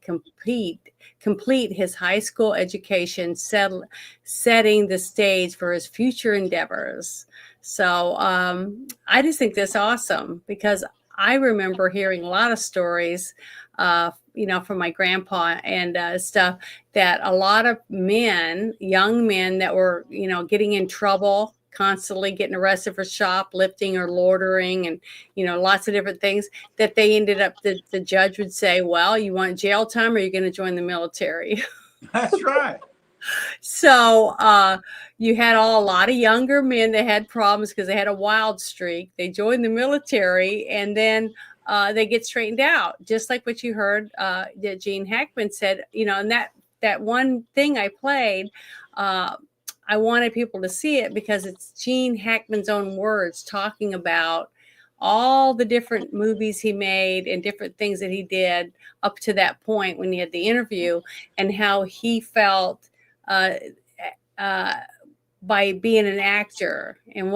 complete his high school education, setting the stage for his future endeavors. So I just think that's awesome, because I remember hearing a lot of stories, from my grandpa and stuff, that a lot of young men that were, getting in trouble, constantly getting arrested for shoplifting or loitering and, lots of different things, that they ended up, the judge would say, well, you want jail time or you're going to join the military? That's right. So you had a lot of younger men that had problems because they had a wild streak. They joined the military, and then they get straightened out, just like what you heard that Gene Hackman said. And that one thing I played, I wanted people to see it because it's Gene Hackman's own words talking about all the different movies he made and different things that he did up to that point when he had the interview, and how he felt by being an actor, and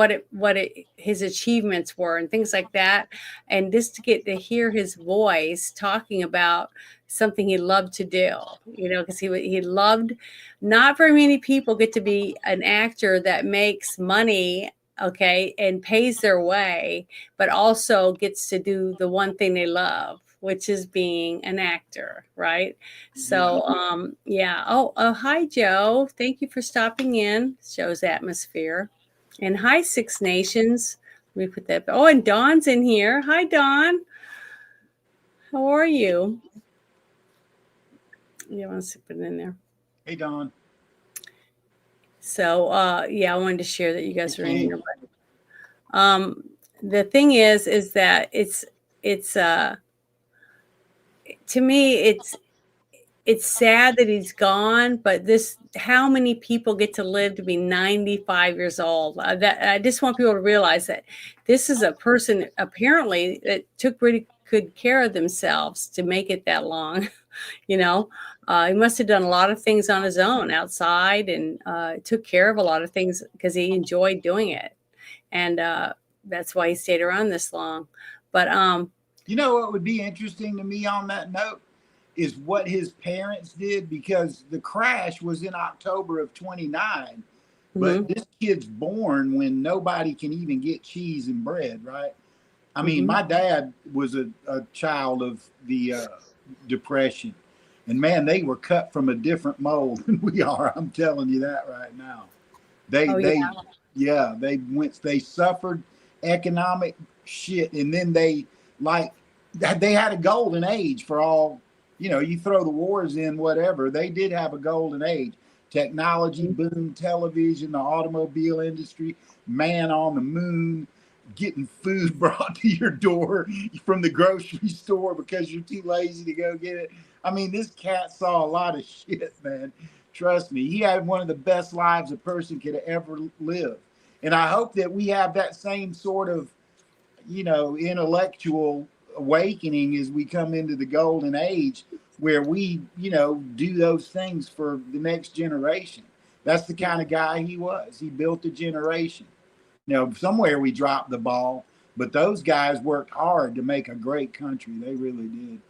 his achievements were and things like that. And just to get to hear his voice talking about something he loved to do, because he loved. Not very many people get to be an actor that makes money, okay, and pays their way, but also gets to do the one thing they love, which is being an actor, right? So, yeah. Oh, hi, Joe. Thank you for stopping in. Show's atmosphere. And hi, Six Nations. Let me put that. Oh, and Dawn's in here. Hi, Dawn. How are you? Yeah, I want to put it in there. Hey, Dawn. So, yeah, I wanted to share that you guys are in here. But, the thing is that it's to me, it's sad that he's gone, but how many people get to live to be 95 years old? That I just want people to realize that this is a person apparently that took pretty good care of themselves to make it that long. He must have done a lot of things on his own outside, and took care of a lot of things because he enjoyed doing it. And that's why he stayed around this long. But what would be interesting to me on that note is what his parents did, because the crash was in October of 29, but this kid's born when nobody can even get cheese and bread, right? I mean, my dad was a child of the Depression, and man, they were cut from a different mold than we are. I'm telling you that right now. They suffered economic shit, and then they had a golden age for all. You throw the wars in, whatever. They did have a golden age. Technology boom, television, the automobile industry, man on the moon, getting food brought to your door from the grocery store because you're too lazy to go get it. I mean, this cat saw a lot of shit, man. Trust me. He had one of the best lives a person could ever live. And I hope that we have that same sort of, intellectual awakening as we come into the golden age, where we, do those things for the next generation. That's the kind of guy he was. He built a generation. Somewhere we dropped the ball, but those guys worked hard to make a great country. They really did.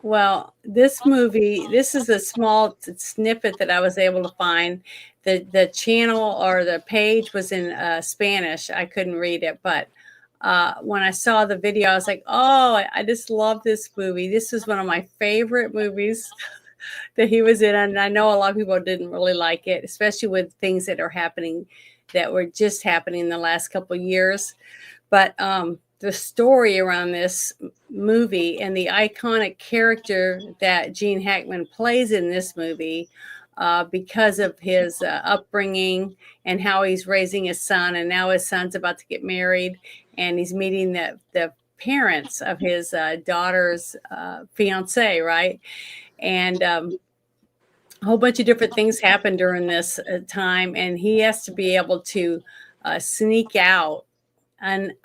Well, this movie, this is a small snippet that I was able to find. The channel or the page was in Spanish. I couldn't read it, but when I saw the video, I was like, oh, I just love this movie. This is one of my favorite movies that he was in. And I know a lot of people didn't really like it, especially with things that were just happening in the last couple of years. But the story around this movie and the iconic character that Gene Hackman plays in this movie, because of his upbringing and how he's raising his son, and now his son's about to get married, and he's meeting the parents of his daughter's fiance, right? And a whole bunch of different things happen during this time, and he has to be able to sneak out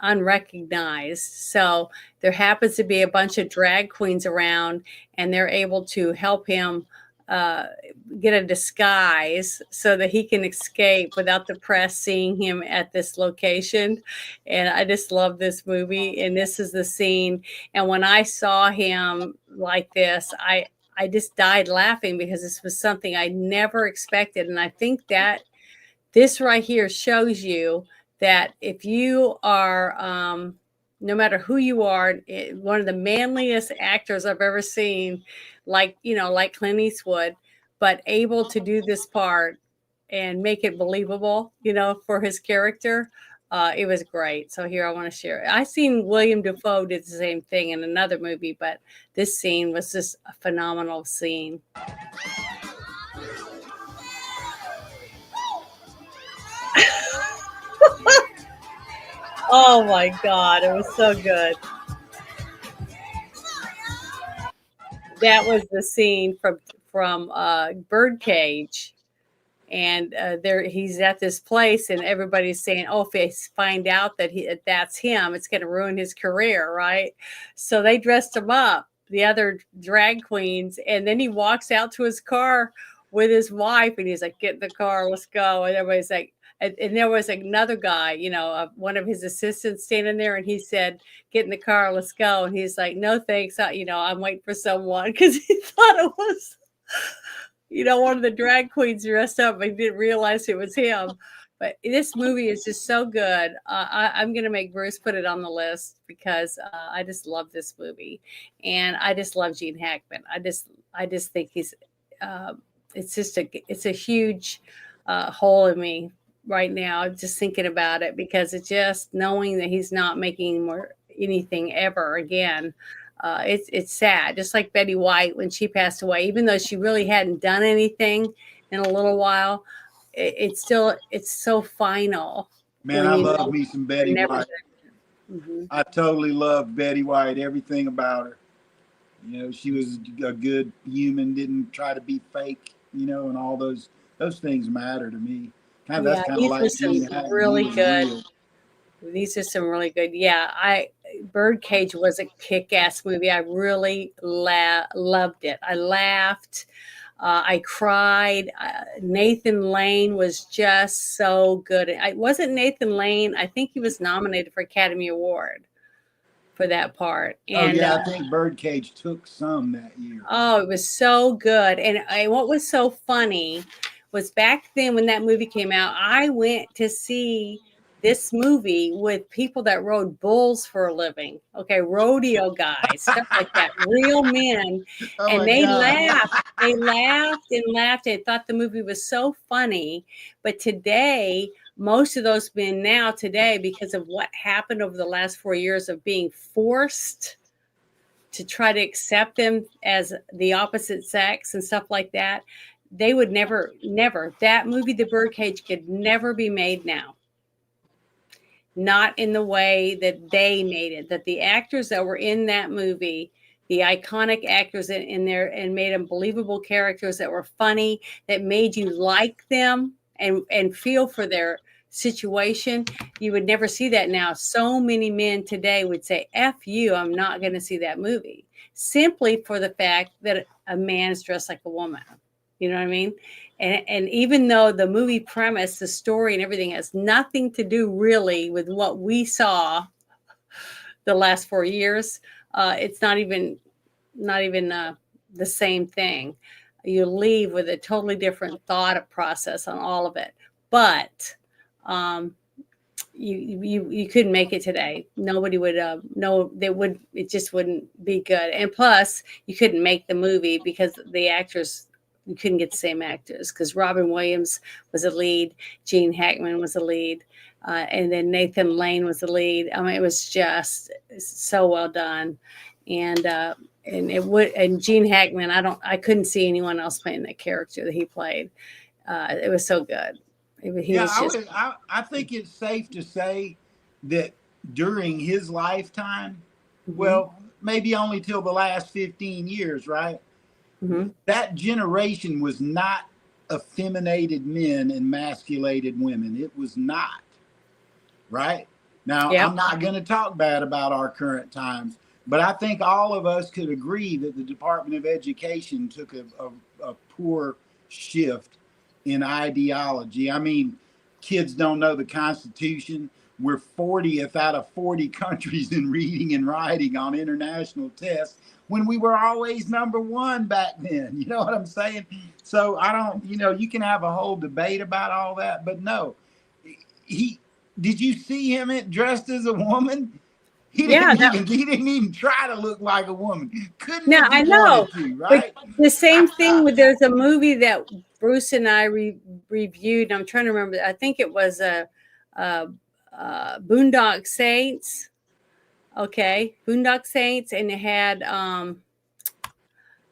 unrecognized. So there happens to be a bunch of drag queens around, and they're able to help him get a disguise so that he can escape without the press seeing him at this location. And I just love this movie, and this is the scene. And when I saw him like this, I just died laughing, because this was something I never expected. And I think that this right here shows you that if you are, no matter who you are, one of the manliest actors I've ever seen, like Clint Eastwood, but able to do this part and make it believable, for his character. It was great. So here I want to share it. I seen William Dafoe did the same thing in another movie, but this scene was just a phenomenal scene. Oh my God, it was so good. that was the scene from Birdcage. And there he's at this place, and everybody's saying, "Oh, if they find out that that's him, it's going to ruin his career, right?" So they dressed him up, the other drag queens, and then he walks out to his car with his wife, and he's like, "Get in the car, let's go." And everybody's like, and there was another guy, one of his assistants standing there, and he said, "Get in the car, let's go." And he's like, "No, thanks, I'm waiting for someone," because he thought it was one of the drag queens dressed up. I didn't realize it was him. But this movie is just so good. I'm going to make Bruce put it on the list because I just love this movie, and I just love Gene Hackman. I just think he's. It's a huge hole in me right now, just thinking about it, because it's just knowing that he's not making anything ever again. It's sad, just like Betty White when she passed away. Even though she really hadn't done anything in a little while, it's so final. Man, I love me some Betty White. Mm-hmm. I totally loved Betty White, everything about her. She was a good human, didn't try to be fake, and all those things matter to me. That's kind of like Gene Hackman. Really good. These are some really good. Yeah, Birdcage was a kick-ass movie. I really loved it. I laughed. I cried. Nathan Lane was just so good. Wasn't Nathan Lane? I think he was nominated for Academy Award for that part. And, I think Birdcage took some that year. Oh, it was so good. And what was so funny was back then when that movie came out, I went to see this movie with people that rode bulls for a living. Okay, rodeo guys, stuff like that, real men. And they laughed. They laughed and laughed and thought the movie was so funny. But today, most of those men now today, because of what happened over the last 4 years of being forced to try to accept them as the opposite sex and stuff like that, they would never, that movie, The Birdcage, could never be made now. Not in the way that they made it, that the actors that were in that movie, the iconic actors in there, and made them believable characters that were funny, that made you like them and feel for their situation. You would never see that now. So many men today would say, F you, I'm not going to see that movie, simply for the fact that a man is dressed like a woman. You know what I mean? And even though the movie premise, the story and everything has nothing to do really with what we saw the last 4 years, it's not even the same thing. You leave with a totally different thought process on all of it. But you couldn't make it today. Nobody would know. It just wouldn't be good. And plus, you couldn't make the movie because the actors. You couldn't get the same actors because Robin Williams was a lead, Gene Hackman was a lead, and then Nathan Lane was the lead. I mean, it was just so well done, and Gene Hackman. I couldn't see anyone else playing that character that he played. It was so good. I think it's safe to say that during his lifetime, well, maybe only till the last 15 years, right? Mm-hmm. That generation was not effeminated men and emasculated women. It was not. Right? Now, I'm not going to talk bad about our current times, but I think all of us could agree that the Department of Education took a poor shift in ideology. I mean, kids don't know the Constitution. We're 40th out of 40 countries in reading and writing on international tests, when we were always number one back then. You know what I'm saying? So I don't, you can have a whole debate about all that, but no, did you see him dressed as a woman? He didn't even try to look like a woman. Couldn't. No, I know. Right? But the same thing with, there's a movie that Bruce and I reviewed. And I'm trying to remember. I think it was Boondock Saints. Okay, Boondock Saints, and it had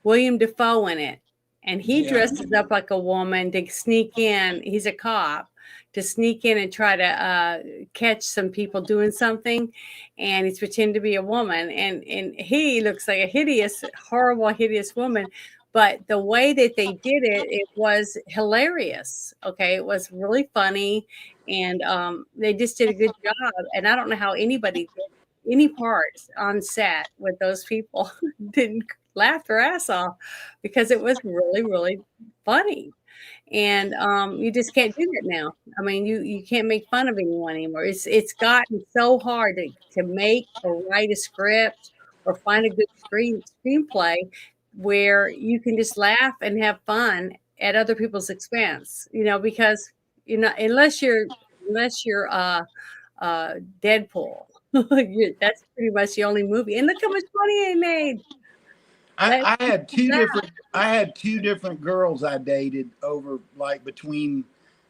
William Dafoe in it, and he dresses up like a woman to sneak in. He's a cop to sneak in and try to catch some people doing something, and he's pretending to be a woman, and he looks like a hideous, horrible, hideous woman. But the way that they did it, it was hilarious. Okay, it was really funny, and they just did a good job. And I don't know how anybody did any parts on set with those people didn't laugh their ass off, because it was really, really funny. And you just can't do that now. I mean, you can't make fun of anyone anymore. It's gotten so hard to make or write a script or find a good screenplay where you can just laugh and have fun at other people's expense. Because unless you're Deadpool. That's pretty much the only movie. And look how much money they made. I had two different girls I dated over, like, between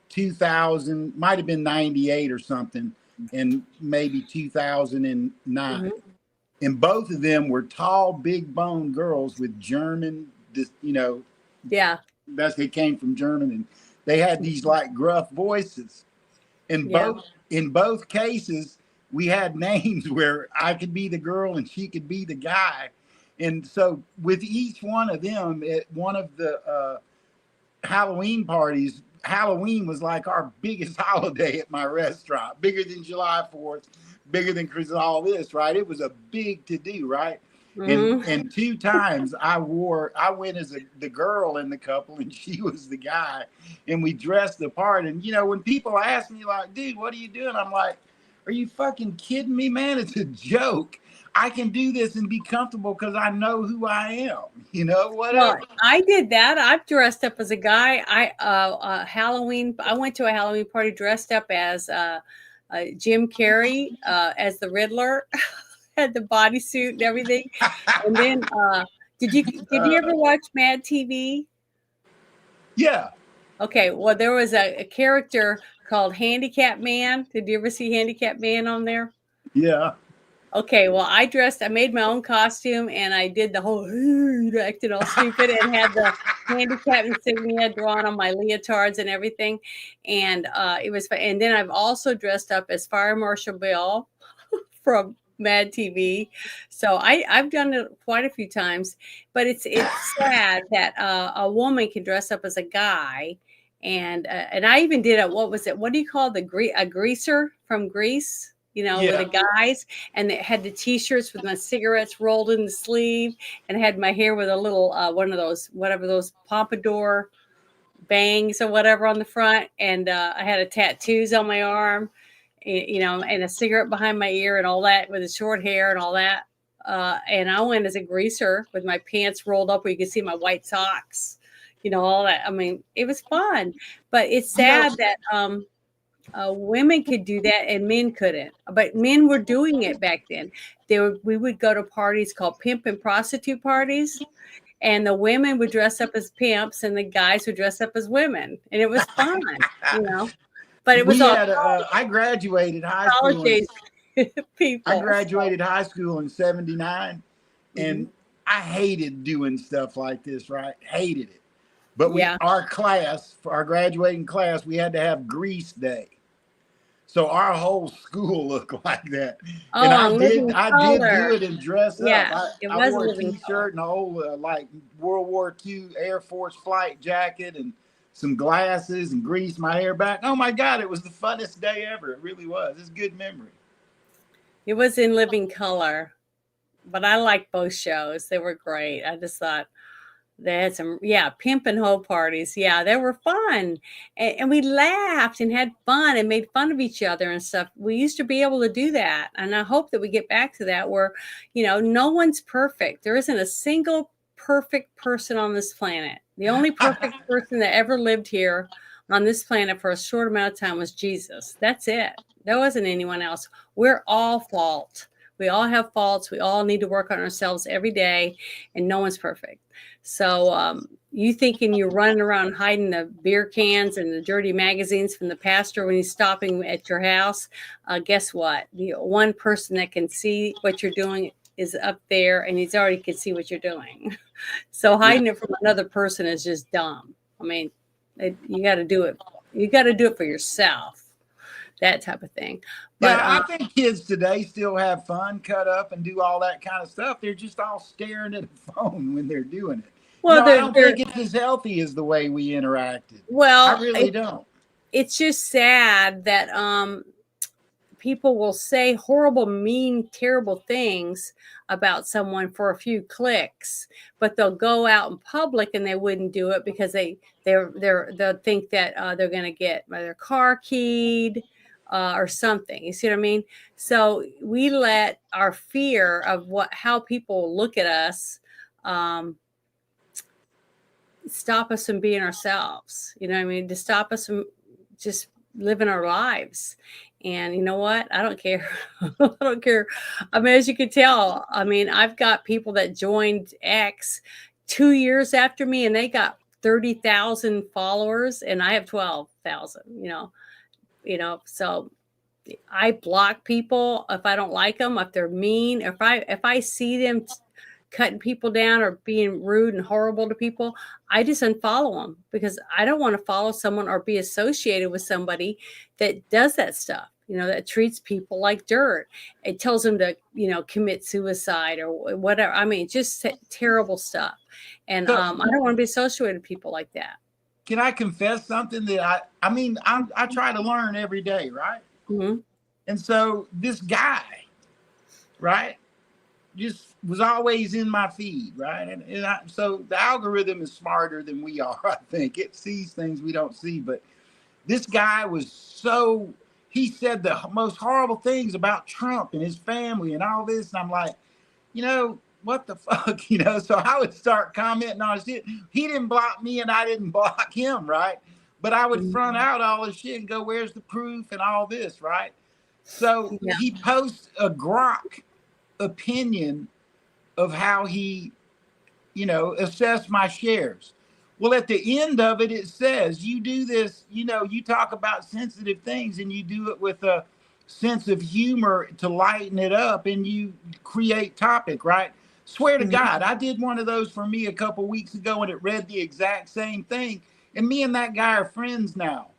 2000, might have been 98 or something, and maybe 2009. Mhm. And both of them were tall, big boned girls with German, Yeah. they came from German, and they had these like gruff voices. And Yeah. in both cases, we had names where I could be the girl and she could be the guy. And so with each one of them, at one of the Halloween parties, Halloween was like our biggest holiday at my restaurant, bigger than July 4th, bigger than Christmas, all this, right? It was a big to do, right? Mhm. And two times I went as the girl in the couple and she was the guy, and we dressed the part. And when people ask me like, dude, what are you doing? I'm like, are you fucking kidding me, man? It's a joke. I can do this and be comfortable because I know who I am, whatever. Well, I did that. I've dressed up as a guy. Halloween. I went to a Halloween party dressed up as Jim Carrey as the Riddler, had the bodysuit and everything. And then, did you ever watch Mad TV? Yeah. Okay. Well, there was a character called Handicap Man. Did you ever see Handicap Man on there? Yeah. Okay, well, I made my own costume, and I did the whole acted all stupid, and had the handicap insignia drawn on my leotards and everything, and it was fun. And then I've also dressed up as Fire Marshal Bill from Mad TV, so I've done it quite a few times. But it's sad that a woman can dress up as a guy, and I even did what was it? What do you call a greaser from Grease? With the guys, and they had the T-shirts with my cigarettes rolled in the sleeve, and I had my hair with a little one of those pompadour bangs or whatever on the front, and I had tattoos on my arm, and a cigarette behind my ear and all that, with the short hair and all that. And I went as a greaser with my pants rolled up where you could see my white socks, all that. I mean, it was fun, but it's sad that women could do that and men couldn't. But men were doing it back then. We would go to parties called pimp and prostitute parties, and the women would dress up as pimps and the guys would dress up as women, and it was fun, But it was I graduated high school. People. I graduated high school in '79, and I hated doing stuff like this. Right, hated it. But our class, for our graduating class, we had to have Grease Day. So our whole school looked like that. And I did do it and dress up. I wore a T-shirt and a whole like World War II Air Force flight jacket and some glasses and greased my hair back. Oh my God, it was the funnest day ever. It really was. It's a good memory. It was in living color, but I liked both shows. They were great. I just thought they had some, pimp and hoe parties. Yeah, they were fun. And we laughed and had fun and made fun of each other and stuff. We used to be able to do that. And I hope that we get back to that where, no one's perfect. There isn't a single perfect person on this planet. The only perfect person that ever lived here on this planet for a short amount of time was Jesus. That's it. There wasn't anyone else. We're all fault. We all have faults. We all need to work on ourselves every day, and no one's perfect. So you thinking you're running around hiding the beer cans and the dirty magazines from the pastor when he's stopping at your house, guess what? The one person that can see what you're doing is up there, and he's already can see what you're doing. So hiding it from another person is just dumb. I mean, you got to do it You got to do it for yourself. That type of thing. But yeah, I think kids today still have fun, cut up, and do all that kind of stuff. They're just all staring at a phone when they're doing it. well, I don't think it's as healthy as the way we interacted. Well, I really don't. It's just sad that people will say horrible, mean, terrible things about someone for a few clicks, but they'll go out in public and they wouldn't do it because they'll think that they're going to get their car keyed or something. You see what I mean? So we let our fear of how people look at us stop us from being ourselves. You know what I mean? To stop us from just living our lives. And you know what? I don't care. I don't care. I mean, as you can tell, I mean, I've got people that joined X 2 years after me and they got 30,000 followers and I have 12,000, so I block people if I don't like them, if they're mean, if I see them cutting people down or being rude and horrible to people, I just unfollow them because I don't want to follow someone or be associated with somebody that does that stuff, that treats people like dirt. It tells them to, commit suicide or whatever. I mean, just terrible stuff. And I don't want to be associated with people like that. Can I confess something that I try to learn every day, right? Mm-hmm. And so this guy, right, just was always in my feed, right? So the algorithm is smarter than we are, I think. It sees things we don't see. But this guy he said the most horrible things about Trump and his family and all this. And I'm like, what the fuck, So I would start commenting on his shit. He didn't block me and I didn't block him, right? But I would front out all this shit and go, where's the proof and all this, right? So he posts a grok opinion of how he, assessed my shares. Well, at the end of it, it says you do this, you talk about sensitive things and you do it with a sense of humor to lighten it up and you create topic, right? Swear to God, I did one of those for me a couple weeks ago and it read the exact same thing. And me and that guy are friends now.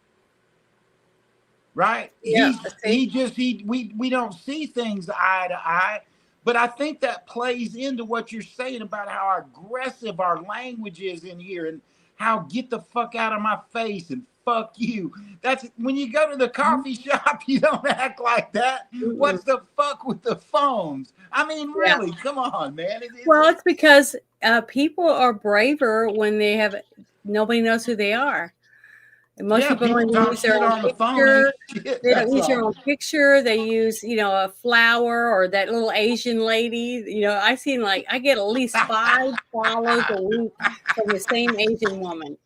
Right? Yeah, we don't see things eye to eye, but I think that plays into what you're saying about how aggressive our language is in here and how get the fuck out of my face and fuck you. That's when you go to the coffee shop, you don't act like that. What's the fuck with the phones? I mean, really, come on, man. It's because people are braver when nobody knows who they are. And most people don't use their own picture. They don't use their own picture. They use, a flower or that little Asian lady. I get at least 5 follows a week from the same Asian woman.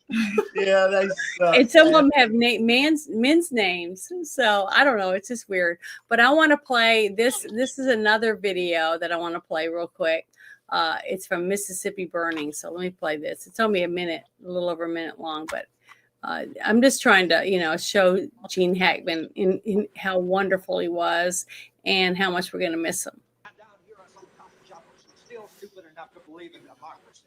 Yeah, they suck. And some of them have men's names. So I don't know. It's just weird. But I want to play this. This is another video that I want to play real quick. It's from Mississippi Burning. So let me play this. It's only a little over a minute long, but I'm just trying to, show Gene Hackman in how wonderful he was and how much we're going to miss him. Down here are some coffee shoppers still stupid enough to believe in democracy.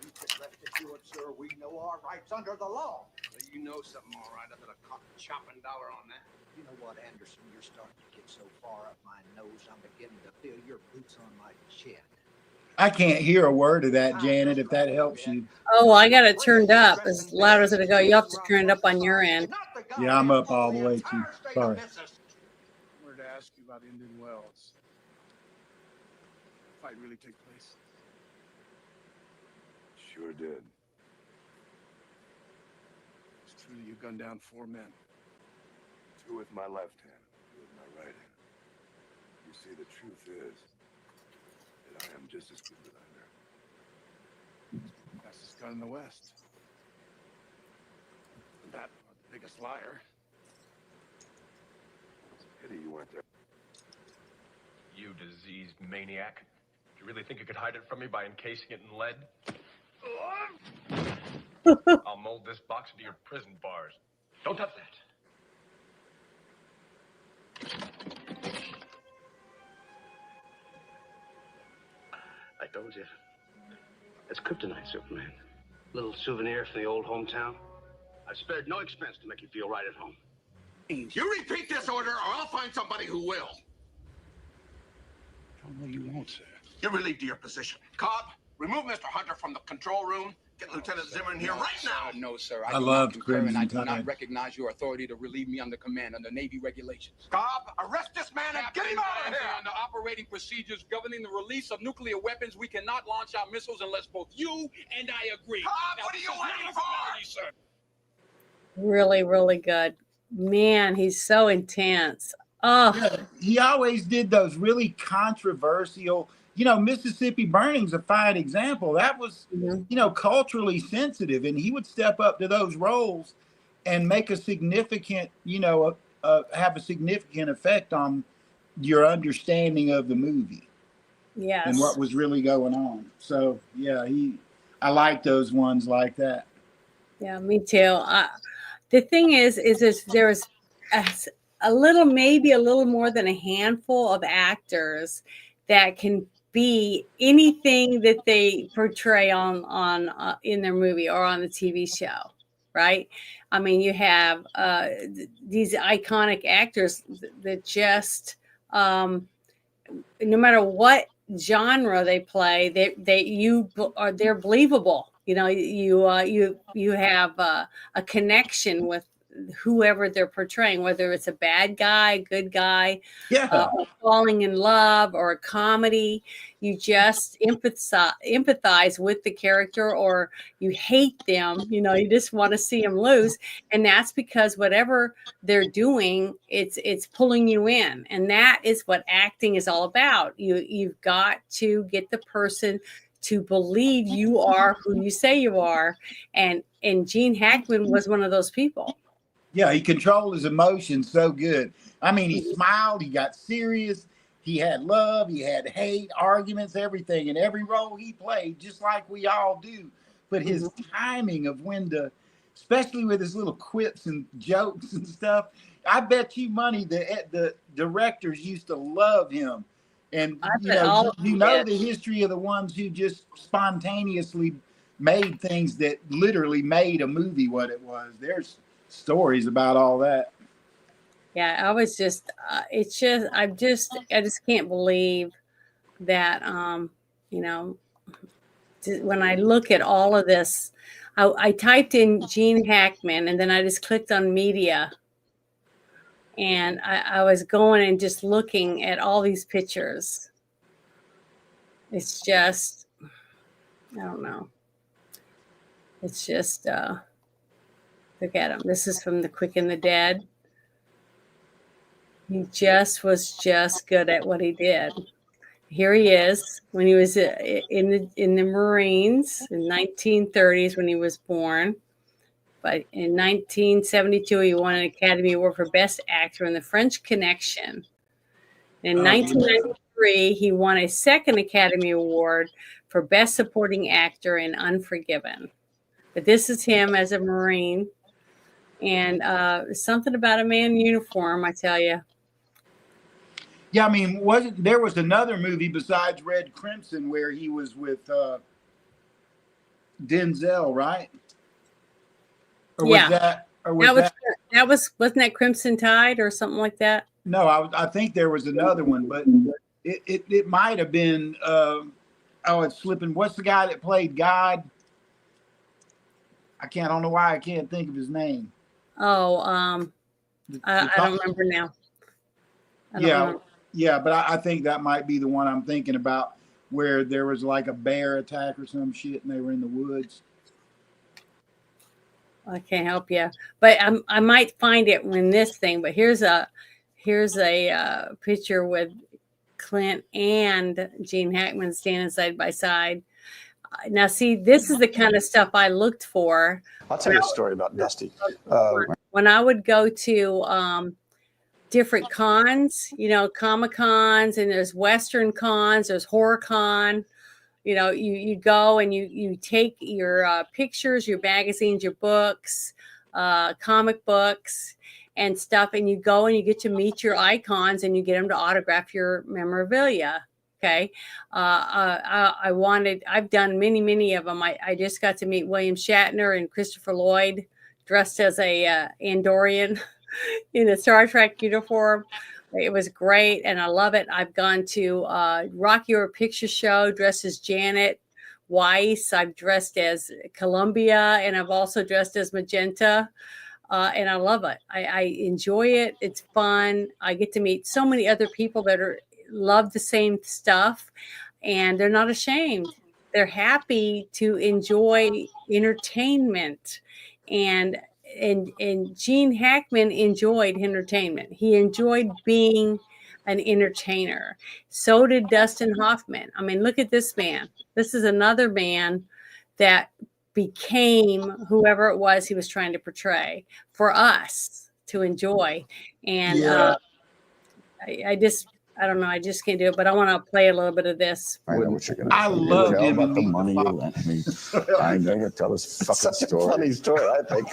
You can rest assured, sir, we know our rights under the law. Well, you know something, all right. I bet a chopping dollar on that. You know what, Anderson? You're starting to get so far up my nose, I'm beginning to feel your boots on my chin. I can't hear a word of that, Janet, if that helps you. Oh, I got it turned up as loud as it'll go. You have to turn it up on your end. Yeah, I'm up all the way too. Sorry. I wanted to ask you about Indian Wells. Did the fight really take place? Sure did. It's true that you gunned down 4 men. 2 with my left hand, 2 with my right hand. You see, the truth is that I am just as good as I know. Fastest gun in the West. And that, the biggest liar. It's a pity you weren't there. You diseased maniac. Do you really think you could hide it from me by encasing it in lead? I'll mold this box into your prison bars. Don't touch that. I told you. It's kryptonite, Superman. Little souvenir from the old hometown. I spared no expense to make you feel right at home. You repeat this order, or I'll find somebody who will. No, you won't, sir. You're relieved of your position. Cobb, remove Mr. Hunter from the control room. Get Lieutenant Zimmer in here right now. No, sir. I do not loved concur, and I Crimson do not Tide. recognize your authority to relieve me under command under Navy regulations. Cobb, arrest this man and get him out of here. Under operating procedures governing the release of nuclear weapons, we cannot launch our missiles unless both you and I agree. Cobb, Now, what are this you is not waiting a for? formality, sir. Really, really good. Man, he's so intense. Oh, Yeah, he always did those really controversial, you know, Mississippi Burning's a fine example. That was, mhm. you know, culturally sensitive, and he would step up to those roles and make a significant, you know, have a significant effect on your understanding of the movie and Yes. what was really going on. So yeah, I like those ones like that. Yeah, me too. The thing is there's a little, maybe a little more than a handful of actors that can be anything that they portray on in their movie or on the TV show, right? I mean, you have these iconic actors that just no matter what genre they play, they're believable. You know, you have a connection with whoever they're portraying, whether it's a bad guy, good guy, Yeah. or falling in love, or a comedy. You just empathize with the character, or you hate them. You know, you just want to see them lose, and that's because whatever they're doing, it's pulling you in, and that is what acting is all about. You've got to get the person to believe you are who you say you are, and Gene Hackman was one of those people. Yeah, he controlled his emotions so good. I mean, he smiled, he got serious, he had love, he had hate, arguments, everything. In every role he played, just like we all do. But his timing of when to, especially with his little quips and jokes and stuff, I bet you money the directors used to love him. And you know, the history of the ones who just spontaneously made things that literally made a movie what it was. There's stories about all that. Yeah, I was just I just can't believe that you know, when I look at all of this, I typed in Gene Hackman and then I just clicked on media, and I was going and just looking at all these pictures. It's just, I don't know. It's just look at him. This is from The Quick and the Dead. He just was just good at what he did. Here he is when he was in the Marines in 1930s when he was born. But in 1972, he won an Academy Award for Best Actor in The French Connection. In 1993, he won a second Academy Award for Best Supporting Actor in Unforgiven. But this is him as a Marine. And something about a man in uniform, I tell you. Yeah, I mean, there was another movie besides Red Crimson where he was with Denzel, right? Or yeah, wasn't that Crimson Tide or something like that? No, I think there was another one, but it might have been. It's slipping. What's the guy that played God? I don't know why I can't think of his name. Oh, I don't remember now. Yeah, but I think that might be the one I'm thinking about, where there was like a bear attack or some shit, and they were in the woods. I can't help you, but I might find it in this thing. But here's a picture with Clint and Gene Hackman standing side by side. Now, see, this is the kind of stuff I looked for. I'll tell you a story about Dusty. When I would go to different cons, you know, Comic Cons, and there's Western cons, there's Horror Con. You know, you go and you take your pictures, your magazines, your books, comic books and stuff, and you go and you get to meet your icons and you get them to autograph your memorabilia. Okay. I've done many of them. I just got to meet William Shatner and Christopher Lloyd dressed as a Andorian in a Star Trek uniform. It was great, and I love it. I've gone to Rocky Horror Picture Show dressed as Janet Weiss. I've dressed as Columbia, and I've also dressed as Magenta. And I love it. I enjoy it. It's fun. I get to meet so many other people that love the same stuff, and they're not ashamed. They're happy to enjoy entertainment, and Gene Hackman enjoyed entertainment. He enjoyed being an entertainer. So did Dustin Hoffman. I mean, look at this man. This is another man that became whoever it was he was trying to portray for us to enjoy. And I don't know, I just can't do it, but I want to play a little bit of this. I know what you're gonna I tell me. loved Tell him about the in money you lent me. I know you tell this fucking story. Funny story, I think.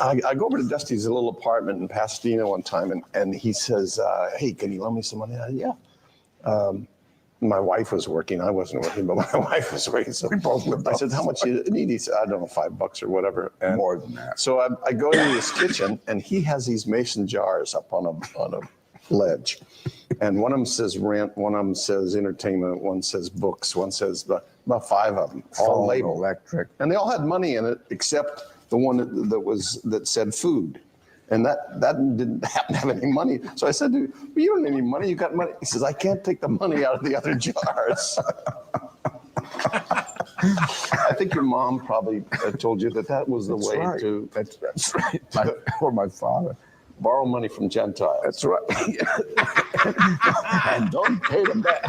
I go over to Dusty's little apartment in Pasadena one time, and he says, "Hey, can you loan me some money?" I said, "Yeah." My wife was working. I wasn't working, but my wife was working. So we both lived. I said, "How much you need?" He said, "I don't know, $5 or whatever." And more than that. So I go into his kitchen, and he has these mason jars up on a ledge, and one of them says rent, one of them says entertainment, one says books, one says about 5 of them, all labeled electric, and they all had money in it except the one that said food. And that didn't happen to have any money. So I said, "Dude, you don't need any money. You got money." He says, "I can't take the money out of the other jars." I think your mom probably told you that was the That's way right. to. That's right. Or my father. Borrow money from Gentiles. That's right. And don't pay them back.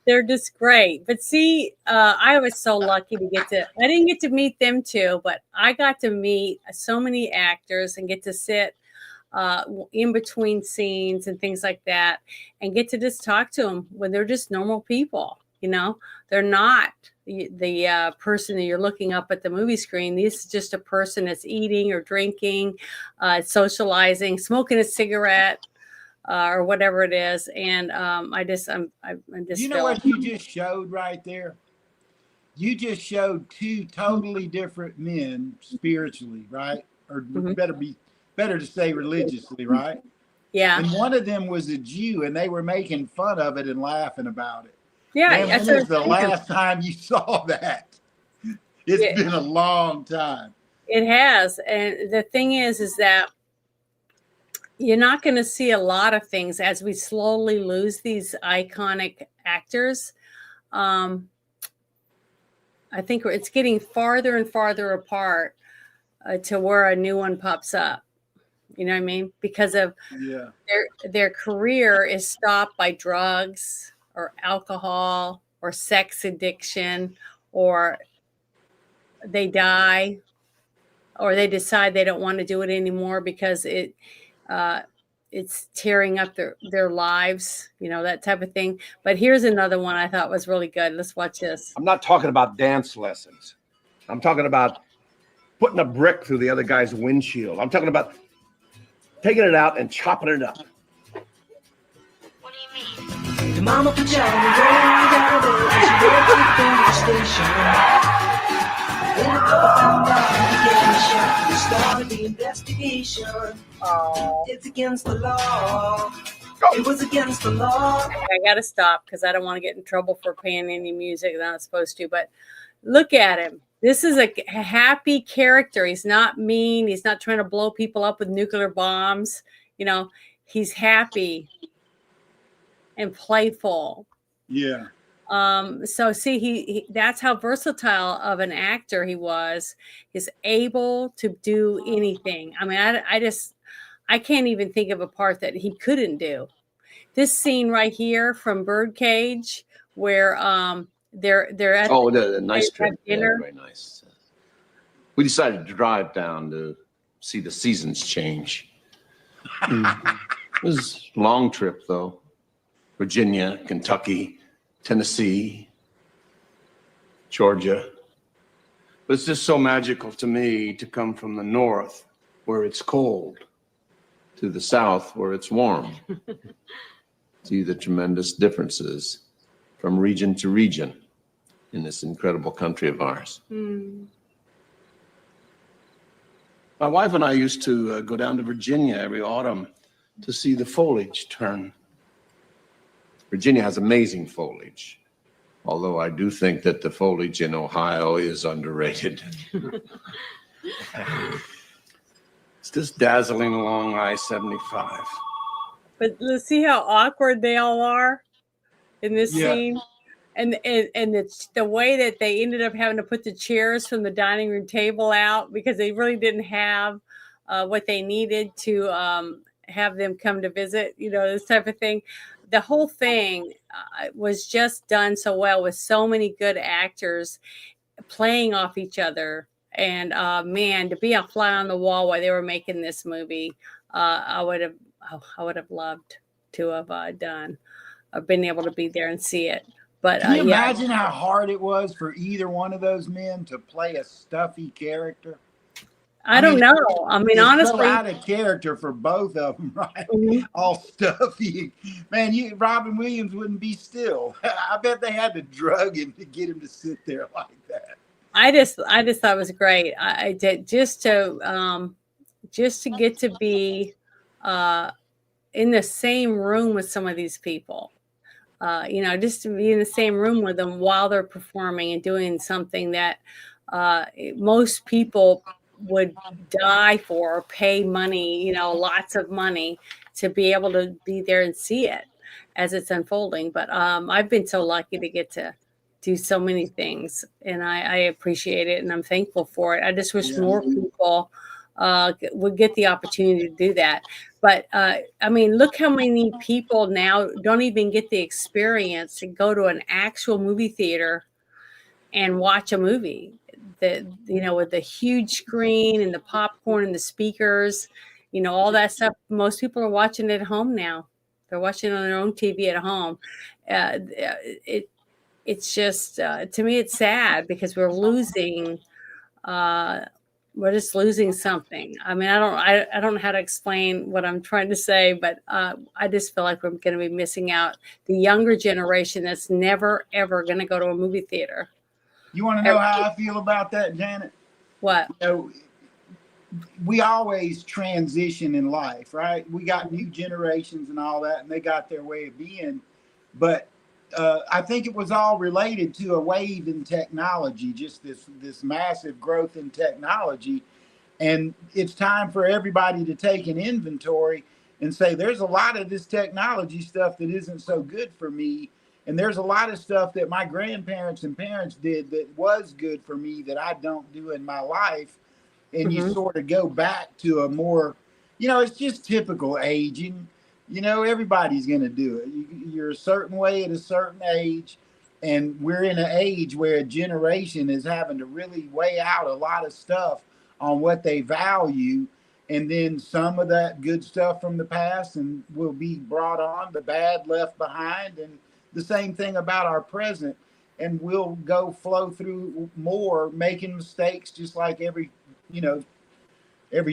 They're just great. But see, I was so lucky to I didn't get to meet them too, but I got to meet so many actors and get to sit in between scenes and things like that, and get to just talk to them when they're just normal people. They're not the person that you're looking up at the movie screen. This is just a person that's eating or drinking, socializing, smoking a cigarette, or whatever it is. And I'm just You know what you just showed right there? You just showed two totally different men spiritually, right? Or better to say religiously, right? Yeah. And one of them was a Jew, and they were making fun of it and laughing about it. Yeah. Man, when was the last time you saw that? It's been a long time. It has. And the thing is that you're not going to see a lot of things as we slowly lose these iconic actors. I think it's getting farther and farther apart to where a new one pops up. You know what I mean? Because of their career is stopped by drugs or alcohol or sex addiction, or they die, or they decide they don't want to do it anymore because it's tearing up their lives, that type of thing. But here's another one I thought was really good. Let's watch this. I'm not talking about dance lessons. I'm talking about putting a brick through the other guy's windshield. I'm talking about taking it out and chopping it up. Your mama put you on the road, got a road, she went to the police station. Then a couple found out he gave a shot. We started the investigation. It's against the law. It was against the law. I got to stop because I don't want to get in trouble for playing any music that I'm not supposed to. But look at him. This is a happy character. He's not mean. He's not trying to blow people up with nuclear bombs. He's happy and playful. Yeah. So see, he that's how versatile of an actor he was. He's able to do anything. I mean, I can't even think of a part that he couldn't do. This scene right here from Birdcage, where they're at the nice trip. dinner. Yeah, very nice. We decided to drive down to see the seasons change. It was a long trip though. Virginia, Kentucky, Tennessee, Georgia. But it's just so magical to me to come from the north where it's cold to the south where it's warm. See the tremendous differences from region to region in this incredible country of ours. My wife and I used to go down to Virginia every autumn to see the foliage turn. Virginia has amazing foliage, although I do think that the foliage in Ohio is underrated. It's just dazzling along I-75. But let's see how awkward they all are in this Yeah. scene. And it's the way that they ended up having to put the chairs from the dining room table out because they really didn't have what they needed to have them come to visit, this type of thing. The whole thing was just done so well with so many good actors playing off each other. And man, to be a fly on the wall while they were making this movie, I would have loved to have done. I've been able to be there and see it. But can you yeah. imagine how hard it was for either one of those men to play a stuffy character? I don't know. I mean, it's honestly, so out of character for both of them, right? All stuffy. Man, Robin Williams wouldn't be still. I bet they had to drug him to get him to sit there like that. I just thought it was great. I did just to get to be in the same room with some of these people. Just to be in the same room with them while they're performing and doing something that most people would die for or pay money, lots of money to be able to be there and see it as it's unfolding. But I've been so lucky to get to do so many things, and I appreciate it, and I'm thankful for it. I just wish more people would get the opportunity to do that. But I mean, look how many people now don't even get the experience to go to an actual movie theater and watch a movie that, with the huge screen and the popcorn and the speakers, all that stuff. Most people are watching it at home now. They're watching on their own TV at home. It's just, to me, it's sad because we're just losing something. I mean, I don't know how to explain what I'm trying to say, but I just feel like we're going to be missing out the younger generation that's never, ever going to go to a movie theater. You want to know how I feel about that, Janet? What? We always transition in life, right? We got new generations and all that, and they got their way of being. But I think it was all related to a wave in technology, just this massive growth in technology. And it's time for everybody to take an inventory and say, there's a lot of this technology stuff that isn't so good for me. And there's a lot of stuff that my grandparents and parents did that was good for me that I don't do in my life. And you sort of go back to a more, it's just typical aging. Everybody's going to do it. You're a certain way at a certain age. And we're in an age where a generation is having to really weigh out a lot of stuff on what they value. And then some of that good stuff from the past and will be brought on, the bad left behind. And the same thing about our present. And we'll go flow through more, making mistakes just like every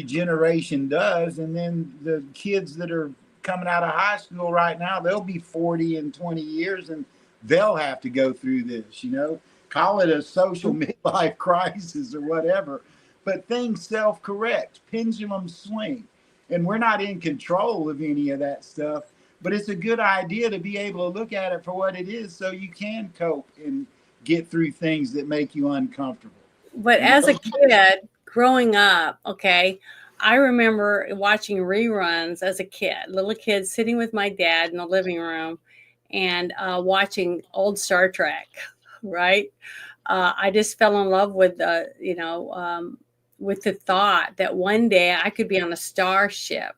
generation does. And then the kids that are coming out of high school right now, they'll be 40 in 20 years and they'll have to go through this, call it a social midlife crisis or whatever, but things self-correct, pendulums swing, and we're not in control of any of that stuff. But it's a good idea to be able to look at it for what it is so you can cope and get through things that make you uncomfortable. But as a kid growing up, I remember watching reruns as a kid, little kid, sitting with my dad in the living room and watching old Star Trek, right? I just fell in love with with the thought that one day I could be on a starship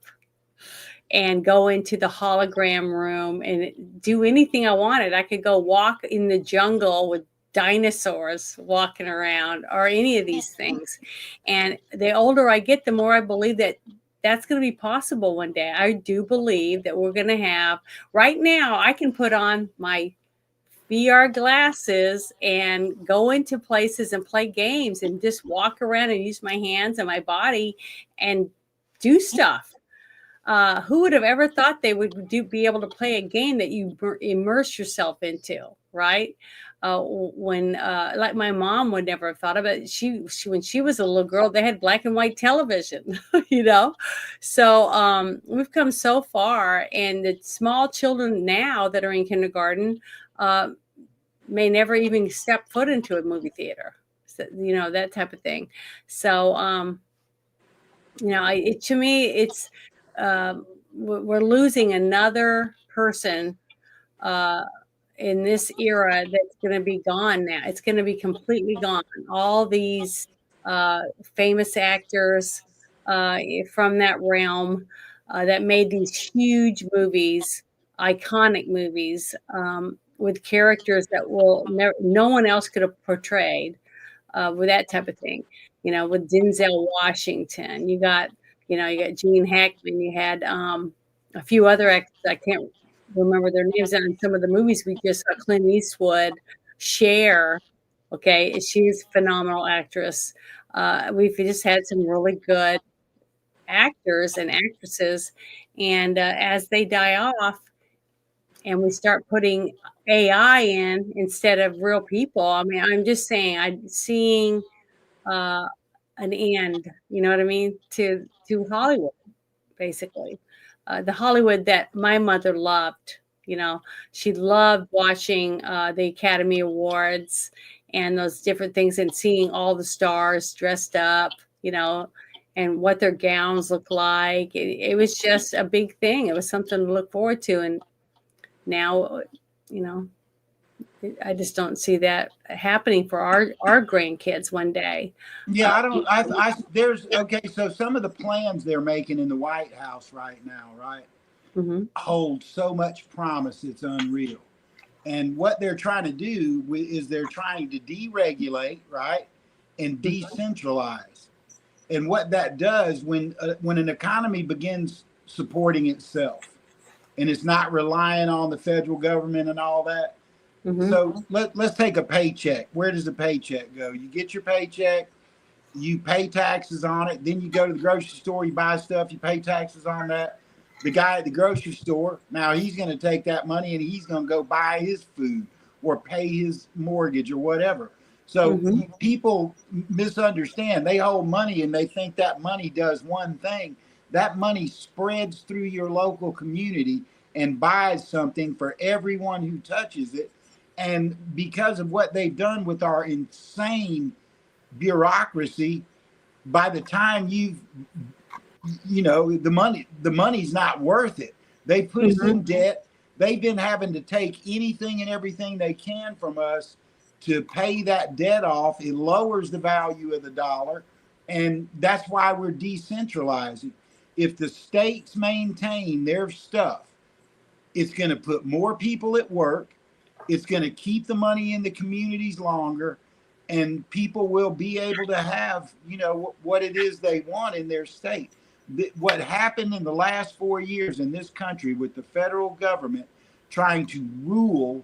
and go into the hologram room and do anything I wanted. I could go walk in the jungle with dinosaurs walking around or any of these things. And the older I get, the more I believe that that's going to be possible one day. I do believe that we're going to have, right now, I can put on my VR glasses and go into places and play games and just walk around and use my hands and my body and do stuff. Who would have ever thought they would be able to play a game that you immerse yourself into, right? When like my mom would never have thought of it. She when she was a little girl, they had black and white television, you know. So we've come so far, and the small children now that are in kindergarten may never even step foot into a movie theater, so, you know, that type of thing. So you know, to me, it's we're losing another person uh, in this era that's going to be gone now. It's going to be completely gone. All these uh, famous actors from that realm that made these huge movies, iconic movies with characters that will never, no one else could have portrayed with that type of thing. You know, with Denzel Washington, you know, you got Gene Hackman, you had a few other actors. I can't remember their names on some of the movies we just saw. Clint Eastwood, Cher. Okay, she's a phenomenal actress. We've just had some really good actors and actresses, and as they die off, and we start putting AI in instead of real people. I mean, I'm just saying, I'm seeing uh, an end. You know what I mean? To Hollywood, basically, the Hollywood that my mother loved. You know, she loved watching the Academy Awards and those different things, and seeing all the stars dressed up. You know, and what their gowns look like. It was just a big thing. It was something to look forward to, and now, you know, I just don't see that happening for our grandkids one day. Yeah, I don't. There's okay. So some of the plans they're making in the White House right now, right, hold so much promise. It's unreal. And what they're trying to do is they're trying to deregulate, right, and decentralize. And what that does when an economy begins supporting itself, and it's not relying on the federal government and all that. So let's take a paycheck. Where does the paycheck go? You get your paycheck, you pay taxes on it, then you go to the grocery store, you buy stuff, you pay taxes on that. The guy at the grocery store, now he's going to take that money and he's going to go buy his food or pay his mortgage or whatever. So people misunderstand. They hold money and they think that money does one thing. That money spreads through your local community and buys something for everyone who touches it. And because of what they've done with our insane bureaucracy, by the time you know, the money's not worth it. They put us in debt. They've been having to take anything and everything they can from us to pay that debt off. It lowers the value of the dollar, and that's why we're decentralizing. If the states maintain their stuff, it's going to put more people at work. It's going to keep the money in the communities longer, and people will be able to have, you know, what it is they want in their state. What happened in the last 4 years in this country with the federal government trying to rule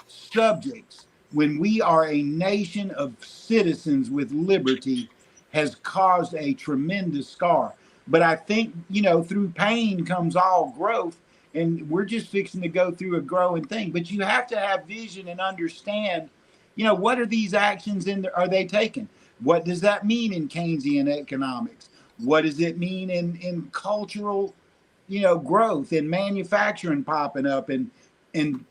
subjects when we are a nation of citizens with liberty has caused a tremendous scar. But I think, you know, through pain comes all growth, and we're just fixing to go through a growing thing. But you have to have vision and understand, you know, what are these actions are they taking? What does that mean in Keynesian economics? What does it mean in cultural, you know, growth and manufacturing popping up, and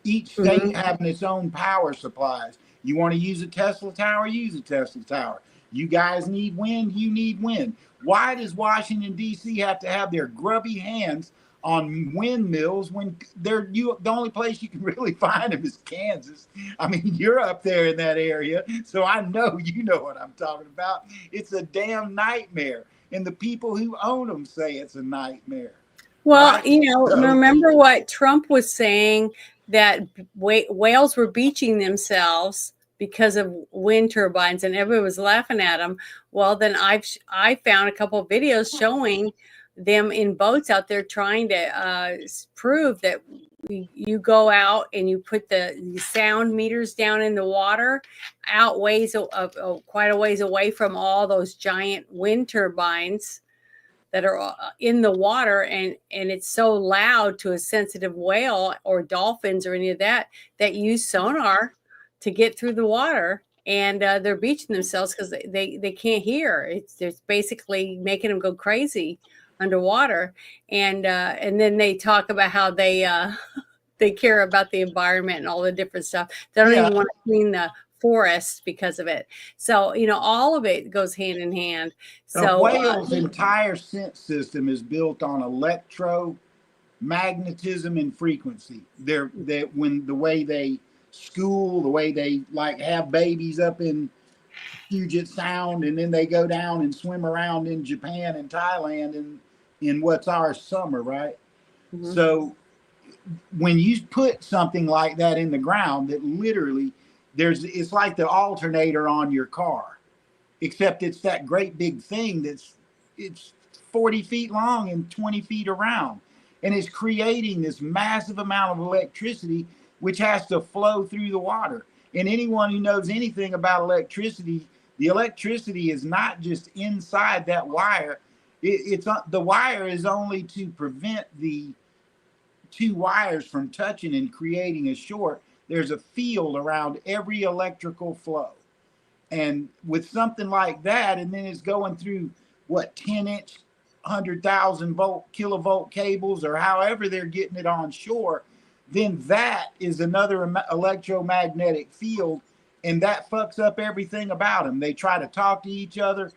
each state having its own power supplies? You want to use a Tesla tower, use a Tesla tower. You guys need wind, you need wind. Why does Washington, D.C. have to have their grubby hands on windmills when the only place you can really find them is Kansas? I mean, you're up there in that area, so I know you know what I'm talking about. It's a damn nightmare, and the people who own them say it's a nightmare. Well, Right? you know, remember what Trump was saying, that whales were beaching themselves because of wind turbines, and everyone was laughing at them. Well, then I found a couple of videos showing them in boats out there trying to prove that you go out and you put the sound meters down in the water outweighs quite a ways away from all those giant wind turbines that are in the water, and it's so loud to a sensitive whale or dolphins or any of that use sonar to get through the water, and they're beaching themselves because they can't hear. It's basically making them go crazy underwater, and then they talk about how they care about the environment and all the different stuff. They don't even want to clean the forest because of it. So, all of it goes hand in hand. So a whale's entire sense system is built on electromagnetism and frequency. When the way they school, the way they like have babies up in Puget Sound, and then they go down and swim around in Japan and Thailand in what's our summer, right? Mm-hmm. So when you put something like that in the ground, that literally it's like the alternator on your car, except it's that great big thing it's 40 feet long and 20 feet around, and it's creating this massive amount of electricity which has to flow through the water. And anyone who knows anything about electricity, the electricity is not just inside that wire. The wire is only to prevent the two wires from touching and creating a short. There's a field around every electrical flow. And with something like that, and then it's going through 10-inch, 100,000 kilovolt cables, or however they're getting it on shore, then that is another electromagnetic field, and that fucks up everything about them. They try to talk to each other.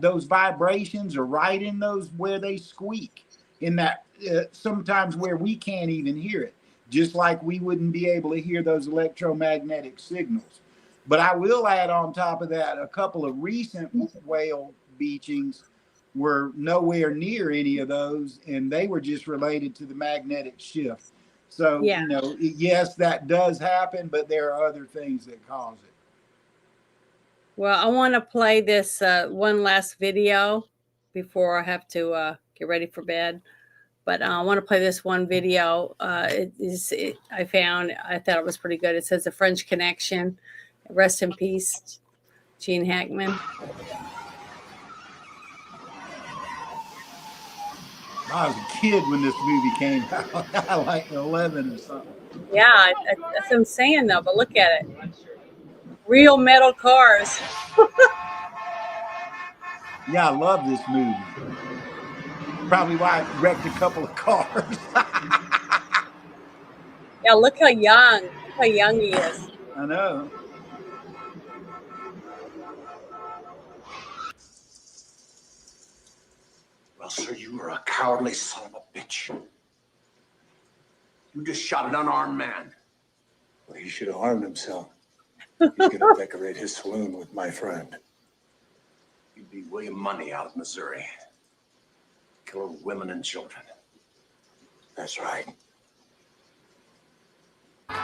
Those vibrations are right in those where they squeak, in that sometimes where we can't even hear it, just like we wouldn't be able to hear those electromagnetic signals. But I will add on top of that, a couple of recent whale beachings were nowhere near any of those, and they were just related to the magnetic shift. So, yes, that does happen, but there are other things that cause it. Well, I want to play this one last video before I have to get ready for bed. But I want to play this one video. I thought it was pretty good. It says The French Connection. Rest in peace, Gene Hackman. I was a kid when this movie came out. I like 11 or something. Yeah, that's what I'm saying, though. But look at it. Real metal cars. Yeah, I love this movie. Probably why I wrecked a couple of cars. Yeah, look how young he is. I know. Well, sir, you are a cowardly son of a bitch. You just shot an unarmed man. Well, he should have harmed himself. He's going to decorate his saloon with my friend. You'd be William Money out of Missouri. Killer women and children. That's right. We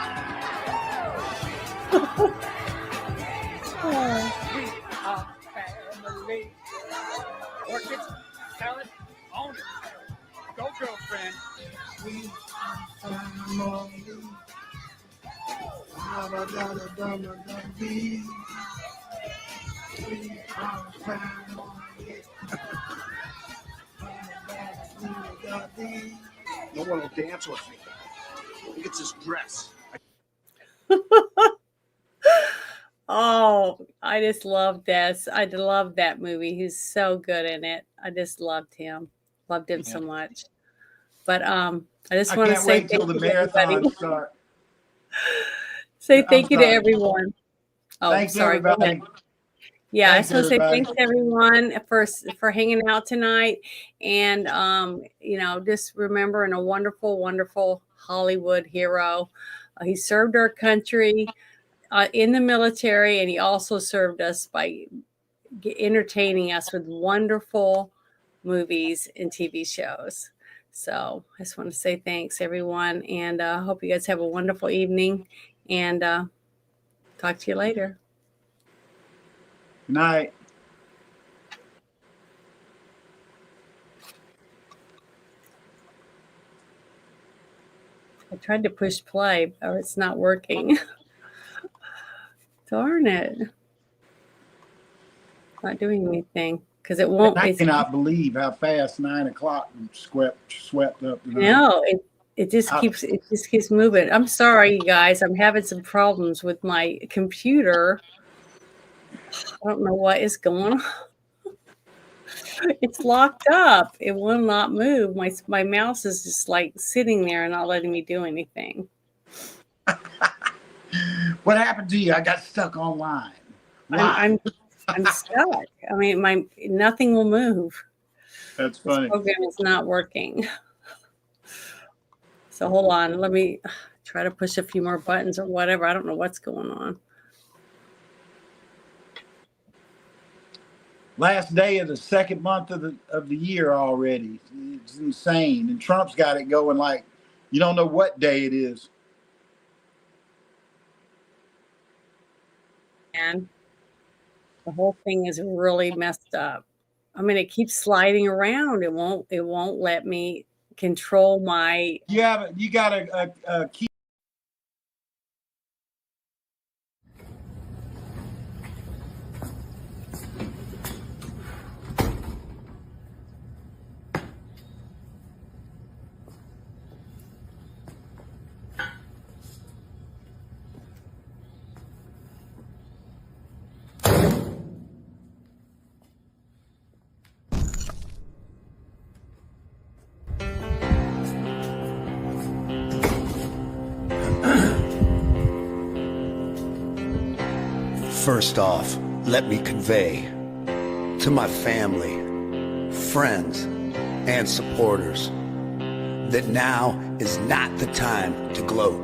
are family. Orchid, salad, own it. Go, girlfriend. We are family. We are family. No one will dance with me. Look at this dress. Oh, I just love this. I love that movie. He's so good in it. I just loved him. Loved him so much. But I just want to say thank you to everybody. Say thank you to everyone. Oh, thanks, sorry. everybody. Yeah, thanks, I just want to say everybody. thanks to everyone for hanging out tonight, and just remembering a wonderful, wonderful Hollywood hero. He served our country in the military, and he also served us by entertaining us with wonderful movies and TV shows. So I just want to say thanks, everyone, and I hope you guys have a wonderful evening, and talk to you later. Good night. I tried to push play, or it's not working. Darn it. Not doing anything. because it won't. I It's cannot believe how fast 9 o'clock swept up tonight. no, it just keeps moving. I'm sorry, you guys. I'm having some problems with my computer. I don't know what is going on. It's locked up. It will not move. My mouse is just like sitting there and not letting me do anything. What happened to you? I got stuck online. Why? I'm stuck. I mean, nothing will move. That's This funny. program is not working. So hold on. Let me try to push a few more buttons or whatever. I don't know what's going on. Last day of the second month of the year already. It's insane. And Trump's got it going like you don't know what day it is. And the whole thing is really messed up. I mean, it keeps sliding around. It won't let me control my. Yeah, but you got a key. First off, let me convey to my family, friends, and supporters that now is not the time to gloat.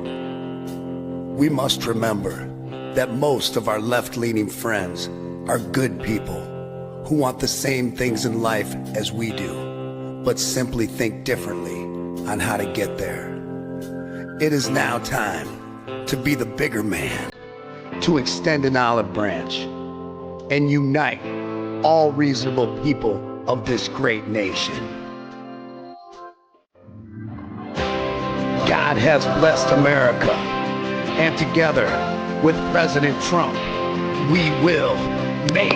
We must remember that most of our left-leaning friends are good people who want the same things in life as we do, but simply think differently on how to get there. It is now time to be the bigger man, to extend an olive branch and unite all reasonable people of this great nation. God has blessed America, and together with President Trump, we will make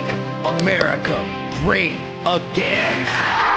America great again.